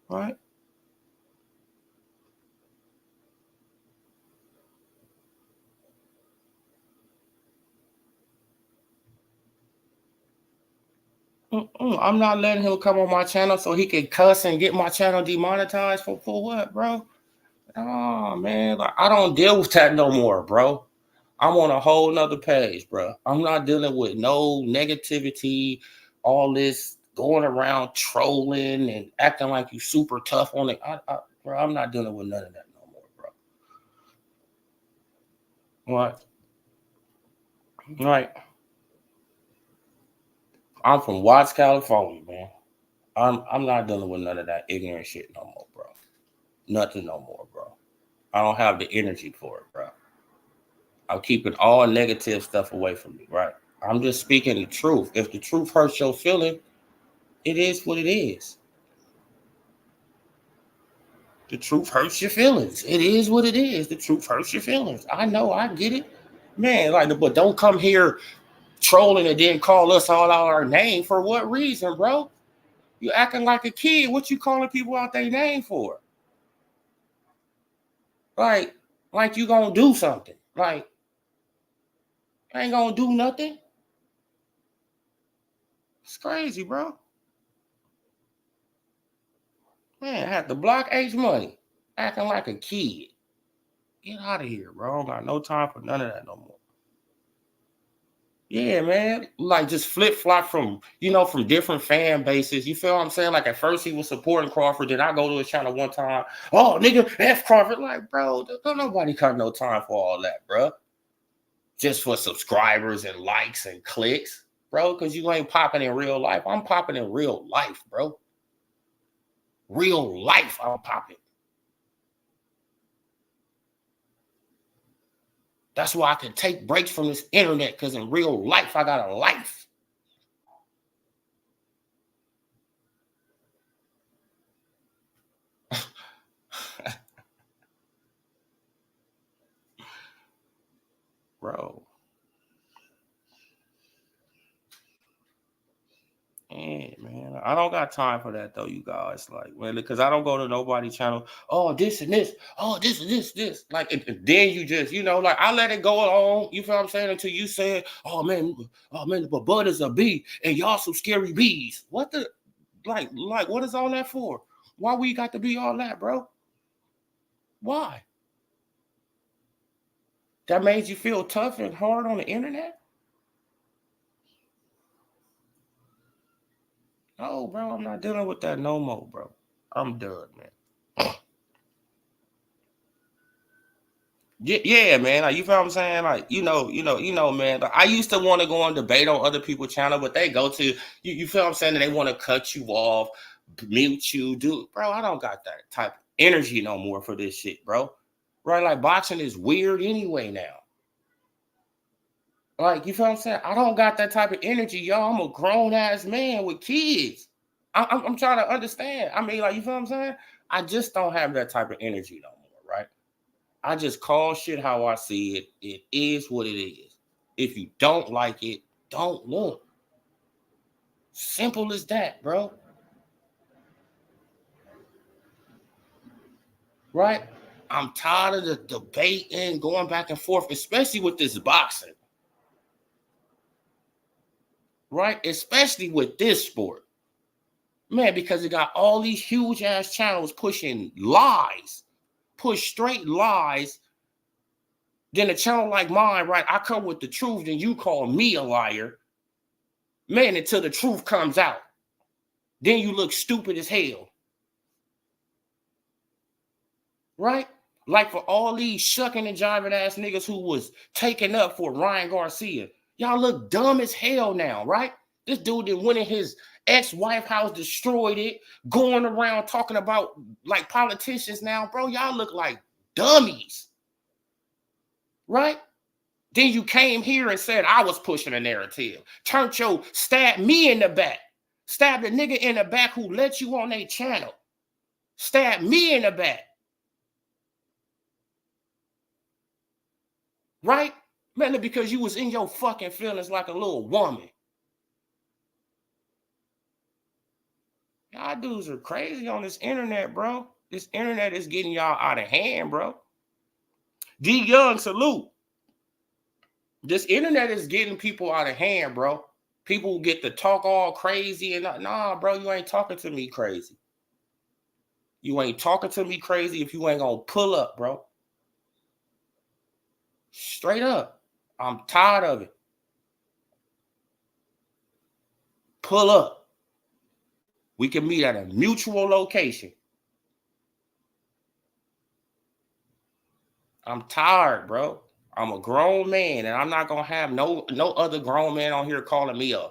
[SPEAKER 1] All right? I'm not letting him come on my channel so he can cuss and get my channel demonetized for what, bro? Oh, man. Like, I don't deal with that no more, bro. I'm on a whole nother page, bro. I'm not dealing with no negativity, all this going around trolling and acting like you super tough on it. Bro, I'm not dealing with none of that no more, bro. What? Right. I'm from Watts, California, man. I'm not dealing with none of that ignorant shit no more, bro. Nothing no more, bro. I don't have the energy for it, bro. I'm keeping all negative stuff away from me, right? I'm just speaking the truth. If the truth hurts your feeling, it is what it is. The truth hurts your feelings. It is what it is. The truth hurts your feelings. I know, I get it. Man, like, but don't come here trolling and then call us all out our name. For what reason, bro? You acting like a kid. What you calling people out their name for? Like you gonna do something. Like, I ain't gonna do nothing. It's crazy, bro. Man, I have to block H Money. Acting like a kid. Get out of here, bro. I don't got no time for none of that no more. Yeah, man. Like, just flip-flop from different fan bases. You feel what I'm saying? Like, at first he was supporting Crawford. Then I go to his channel one time. Oh, nigga, F Crawford. Like, bro, don't nobody got no time for all that, bro. Just for subscribers and likes and clicks, bro, because you ain't popping in real life. I'm popping in real life, bro. Real life, I'm popping. That's why I can take breaks from this internet, because in real life, I got a life. Bro. Yeah, man. I don't got time for that though, you guys. Like, man, because I don't go to nobody's channel. Oh, this and this. Oh, this and this. Like, and then you just, like, I let it go on. You feel what I'm saying? Until you say, oh man, but Bud is a bee and y'all some scary bees. What the, like, what is all that for? Why we got to be all that, bro? Why? That made you feel tough and hard on the internet? No, bro, I'm not dealing with that no more, bro. I'm done, man. Yeah, man. Like, you feel what I'm saying? Like, man. Like, I used to want to go on debate on other people's channel, but they go to you feel what I'm saying? And they want to cut you off, mute you, bro. I don't got that type of energy no more for this shit, bro. Right? Like, boxing is weird anyway now. Like, you feel what I'm saying? I don't got that type of energy, y'all. I'm a grown ass man with kids. I'm trying to understand. I mean, like, you feel what I'm saying? I just don't have that type of energy no more, right? I just call shit how I see it. It is what it is. If you don't like it, don't look. Simple as that, bro. Right? I'm tired of the debating, going back and forth, especially with this boxing. Right? Especially with this sport. Man, because it got all these huge ass channels pushing lies, push straight lies. Then a channel like mine, right? I come with the truth, and you call me a liar. Man, until the truth comes out. Then you look stupid as hell. Right? Like, for all these shucking and jiving ass niggas who was taken up for Ryan Garcia. Y'all look dumb as hell now, right? This dude that went in his ex-wife house, destroyed it, going around talking about like politicians now. Bro, y'all look like dummies. Right? Then you came here and said I was pushing a narrative. Stabbed me in the back. Stabbed a nigga in the back who let you on their channel. Stabbed me in the back. Right? Mainly because you was in your fucking feelings like a little woman. Y'all dudes are crazy on this internet, bro. This internet is getting y'all out of hand, bro. D Young, salute. This internet is getting people out of hand, bro. People get to talk all crazy and nah, bro, you ain't talking to me crazy. You ain't talking to me crazy if you ain't gonna pull up, bro. Straight up. I'm tired of it. Pull up. We can meet at a mutual location. I'm tired, bro. I'm a grown man, and I'm not gonna have no other grown man on here calling me a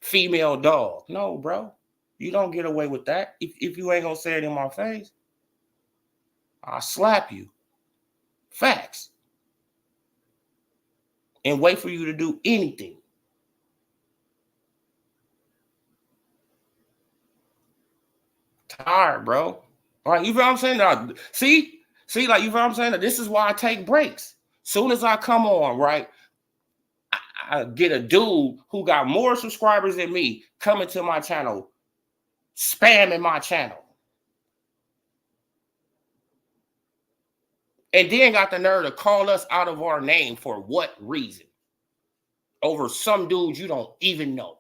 [SPEAKER 1] female dog. No, bro. You don't get away with that. If you ain't gonna say it in my face, I'll slap you. Facts. And wait for you to do anything. Tired, bro. Like, you feel what I'm saying? Now, see, like, you feel what I'm saying? This is why I take breaks. Soon as I come on, right, I get a dude who got more subscribers than me coming to my channel, spamming my channel. And then got the nerve to call us out of our name for what reason? Over some dude you don't even know.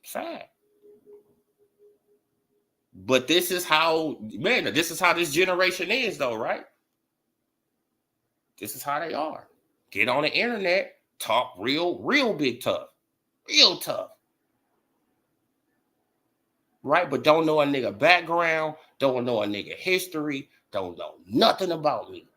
[SPEAKER 1] Sad. But this is how, man, this is how this generation is, though, right? This is how they are. Get on the internet, talk real big tough. Real tough. Right? But don't know a nigga background, don't know a nigga history, don't know nothing about me.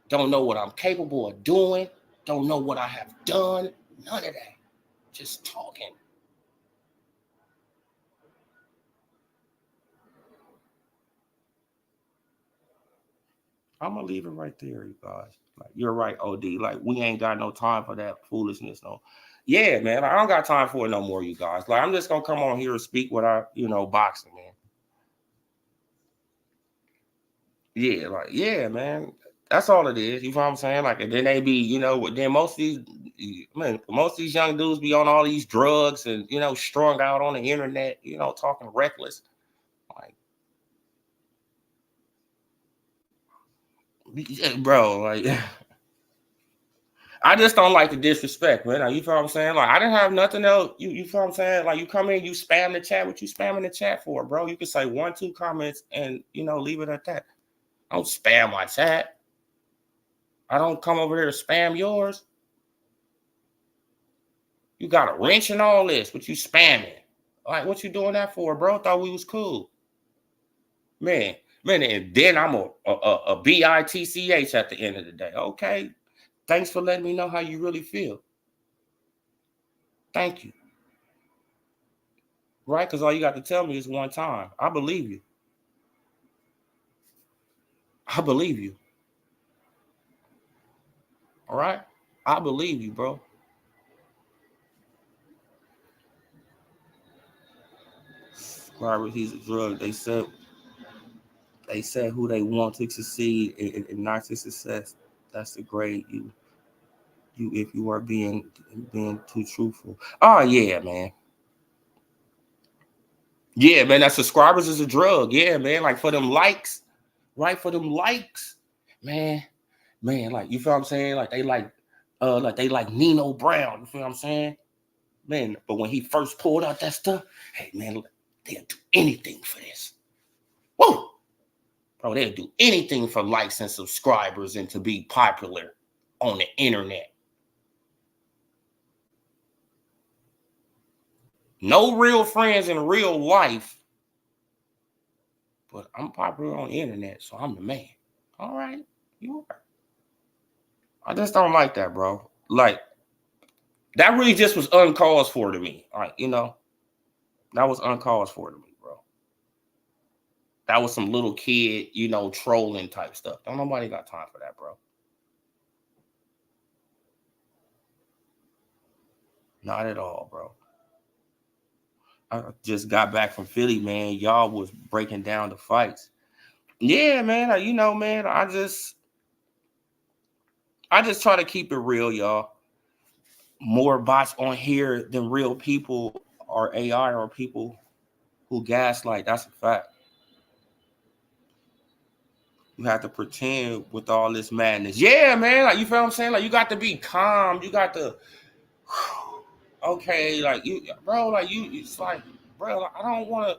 [SPEAKER 1] Don't know what I'm capable of doing, don't know what I have done, none of that. Just talking. I'm gonna leave it right there, you guys. Like, you're right, OD. Like, we ain't got no time for that foolishness, no. Yeah, man. Like, I don't got time for it no more, you guys. Like, I'm just gonna come on here and speak without, boxing, man. Yeah, like, yeah, man. That's all it is. You know what I'm saying? Like, and then they be, then most of these young dudes be on all these drugs and strung out on the internet, talking reckless. Like, bro, like, I just don't like the disrespect, man. You feel what I'm saying? Like, I didn't have nothing else. You feel what I'm saying? Like, you come in, you spam the chat. What you spamming the chat for, bro? You can say 1, 2 comments and leave it at that. I don't spam my chat. I don't come over here to spam yours. You got a wrench and all this, but you spamming. Like, what you doing that for, bro? Thought we was cool. Man, and then I'm a bitch at the end of the day. Okay. Thanks for letting me know how you really feel. Thank you. Right? Because all you got to tell me is one time. I believe you. I believe you. All right? I believe you, bro. He's a drug. They said who they want to succeed and not to success. That's the grade you if you are being too truthful. Oh yeah, man. Yeah, man. That subscribers is a drug. Yeah, man. Like, for them likes, right? For them likes, man. Like, you feel what I'm saying? Like, they like Nino Brown. You feel what I'm saying? Man, but when he first pulled out that stuff, hey man, they'll do anything for this. Woo! Bro, they'll do anything for likes and subscribers and to be popular on the internet. No real friends in real life, but I'm popular on the internet, so I'm the man. All right, you are. I just don't like that, bro. Like, that really just was uncalled for to me. All right, that was uncalled for to me, bro. That was some little kid, trolling type stuff. Don't nobody got time for that, bro. Not at all, bro. I just got back from Philly, man. Y'all was breaking down the fights. Yeah, man. Man, I just try to keep it real, y'all. More bots on here than real people or AI or people who gaslight. That's a fact. You have to pretend with all this madness. Yeah, man. Like, you feel what I'm saying? Like, you got to be calm. You got to. okay, like you, bro, like you, it's like, bro, I don't want to,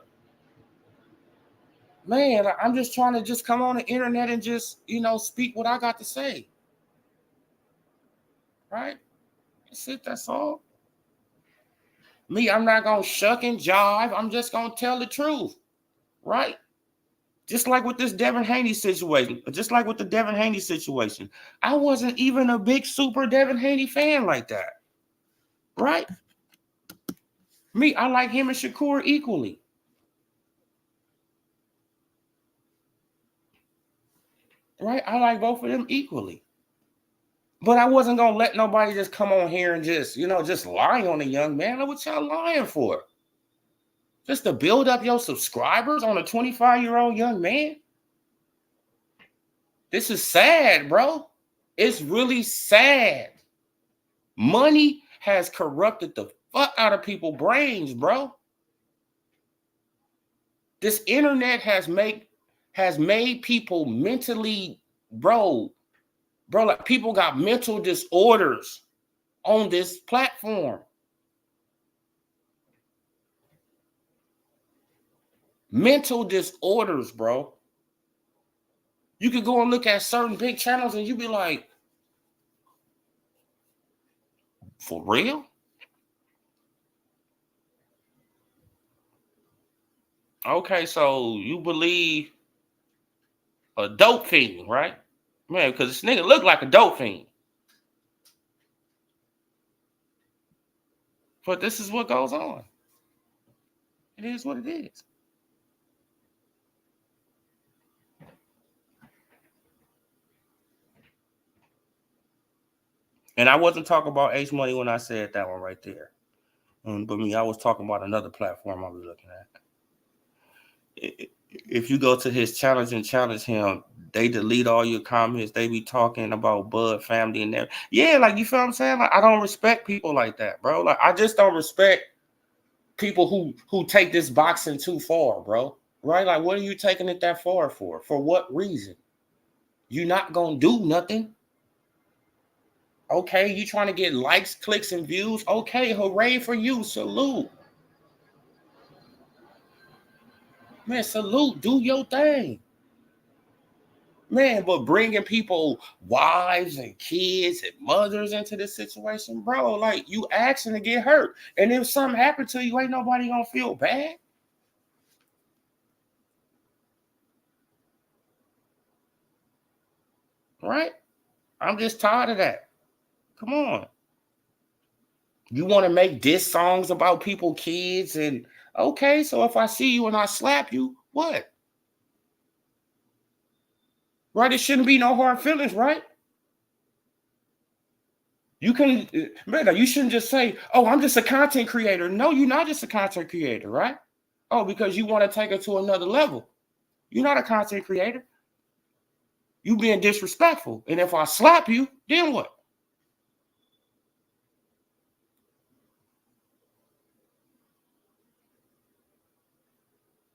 [SPEAKER 1] man, I'm just trying to just come on the internet and just, speak what I got to say. Right? That's it, that's all. Me, I'm not going to shuck and jive. I'm just going to tell the truth. Right? Just like with this Devin Haney situation. Just like with the Devin Haney situation. I wasn't even a big super Devin Haney fan like that. Right? Me, I like him and Shakur equally. Right? I like both of them equally. But I wasn't going to let nobody just come on here and just, just lie on a young man. Like, what y'all lying for? Just to build up your subscribers on a 25-year-old young man? This is sad, bro. It's really sad. Money has corrupted the fuck out of people's brains, bro. This internet has made people mentally, bro, like people got mental disorders on this platform. Mental disorders, bro. You could go and look at certain big channels and you be like, for real? Okay, so you believe a dope fiend, right? Man, because this nigga look like a dope fiend. But this is what goes on. It is what it is. And I wasn't talking about H Money when I said that one right there. But me, I was talking about another platform I was looking at. If you go to his challenge and challenge him, they delete all your comments. They be talking about Bud family and everything. Yeah, like, you feel what I'm saying? Like, I don't respect people like that, bro. Like, I just don't respect people who take this boxing too far, bro. Right? Like, what are you taking it that far for? For what reason? You're not gonna do nothing. Okay, you trying to get likes, clicks, and views? Okay, hooray for you. Salute. Man, salute. Do your thing. Man, but bringing people, wives and kids and mothers into this situation, bro, like, you asking to get hurt. And if something happened to you, ain't nobody gonna feel bad. Right? I'm just tired of that. Come on. You want to make diss songs about people, kids, and okay, so if I see you and I slap you, what? Right? It shouldn't be no hard feelings, right? You can, man, you shouldn't just say, oh, I'm just a content creator. No, you're not just a content creator, right? Oh, because you want to take it to another level. You're not a content creator. You being disrespectful. And if I slap you, then what?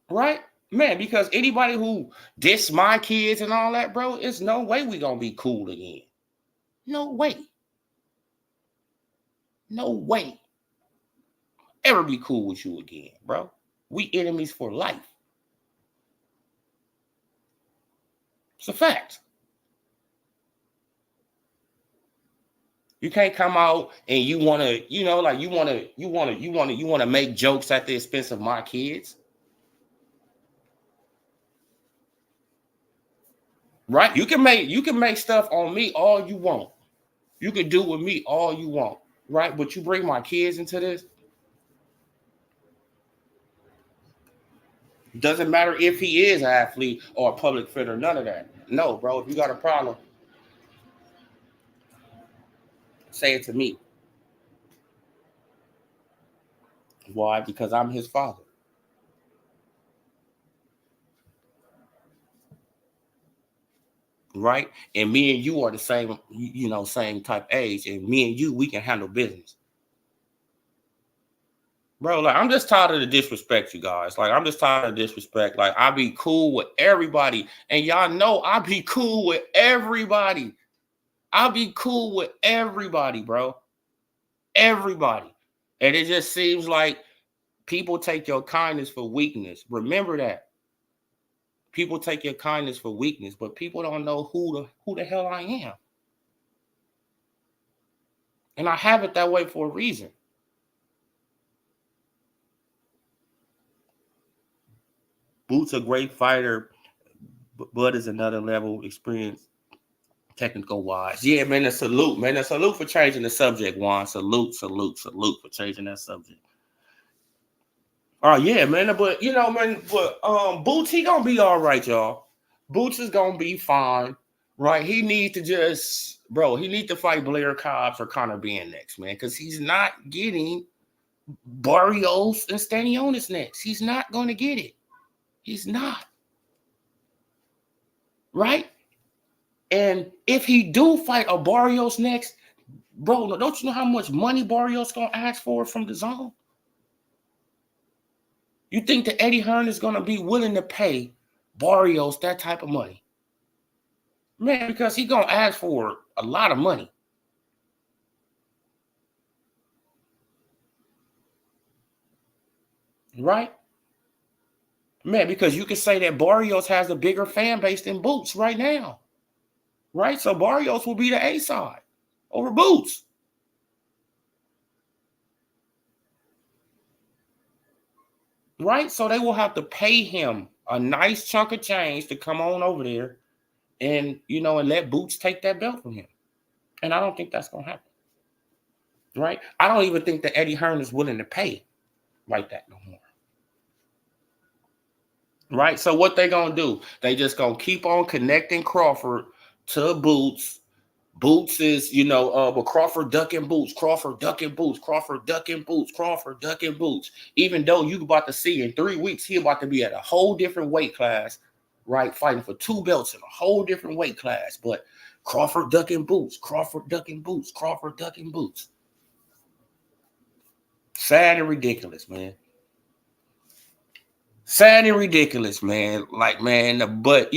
[SPEAKER 1] Right? Man, because anybody who diss my kids and all that, bro, it's no way we gonna be cool again. No way. No way. Ever be cool with you again, bro. We enemies for life. It's a fact. You can't come out and you want to, like, you want to make jokes at the expense of my kids. Right? You can make stuff on me all you want. You can do with me all you want, right? But you bring my kids into this. Doesn't matter if he is an athlete or a public figure, none of that. No, bro. If you got a problem, say it to me. Why? Because I'm his father. Right? And me and you are the same, same type age. And me and you, we can handle business. Bro, like, I'm just tired of the disrespect, you guys. Like, I'm just tired of disrespect. Like, I be cool with everybody. And y'all know I be cool with everybody. I be cool with everybody, bro. Everybody. And it just seems like people take your kindness for weakness. Remember that. People take your kindness for weakness, but people don't know who the hell I am. And I have it that way for a reason. Boots a great fighter. Bud is another level experience, technical wise. Yeah, man, a salute, man. A salute for changing the subject, Juan. Salute for changing that subject. Oh, yeah, man. But man, Boots, he gonna be all right, y'all. Boots is gonna be fine. Right. He needs to he needs to fight Blair Cobbs or Conor Benn next, man, because he's not getting Barrios and Stanionis next. He's not gonna get it. He's not. Right? And if he do fight a Barrios next, bro, don't you know how much money Barrios gonna ask for from the zone? You think that Eddie Hearn is gonna be willing to pay Barrios that type of money? Man, because he's gonna ask for a lot of money. Right? Man, because you can say that Barrios has a bigger fan base than Boots right now. Right? So Barrios will be the A side over Boots. Right? So they will have to pay him a nice chunk of change to come on over there and let Boots take that belt from him. And I don't think that's gonna happen. Right? I don't even think that Eddie Hearn is willing to pay like that no more. Right? So what they gonna do? They just gonna keep on connecting Crawford to Boots. Boots is, but Crawford ducking Boots, Crawford ducking Boots, Crawford ducking Boots, Crawford ducking Boots. Even though you about to see in 3 weeks, he about to be at a whole different weight class, right? Fighting for 2 belts in a whole different weight class. But Crawford ducking Boots, Crawford ducking Boots, Crawford ducking Boots. Sad and ridiculous, man. Sad and ridiculous, man. Like, man, but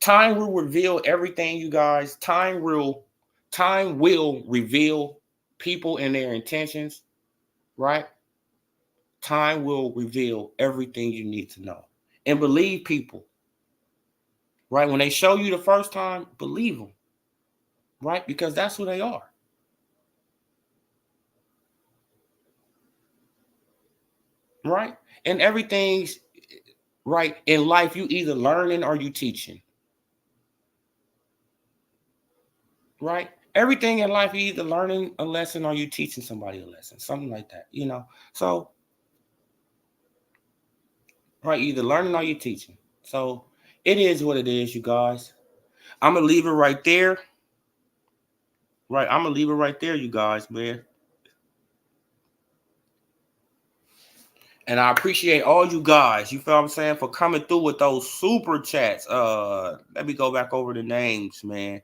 [SPEAKER 1] time will reveal everything, you guys. Time will reveal people and their intentions, right? Time will reveal everything you need to know. And believe people, right? When they show you the first time, believe them, right? Because that's who they are. Right? And everything's right in life, you either learning or you teaching. Right? Everything in life, you either learning a lesson or you teaching somebody a lesson, something like that, So, right, either learning or you teaching. So it is what it is, you guys. I'm gonna leave it right there. Right, I'm gonna leave it right there, you guys, man. And I appreciate all you guys, you feel what I'm saying, for coming through with those super chats. Let me go back over the names, man,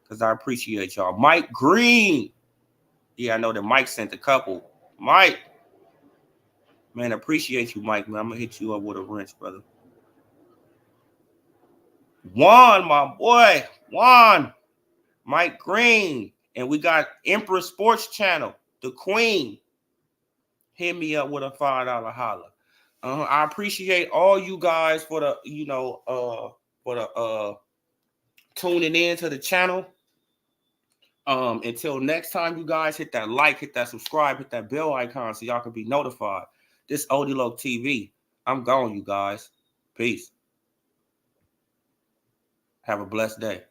[SPEAKER 1] because I appreciate y'all. Mike Green. Yeah, I know that Mike sent a couple. Mike, man, appreciate you, Mike, man. I'm gonna hit you up with a wrench, brother. Juan, my boy, Juan, Mike Green, and we got Emperor Sports Channel, the Queen. Hit me up with a $5 holler. I appreciate all you guys for the, tuning in to the channel. Until next time, you guys, hit that like, hit that subscribe, hit that bell icon so y'all can be notified. This Odilo TV. I'm gone, you guys. Peace. Have a blessed day.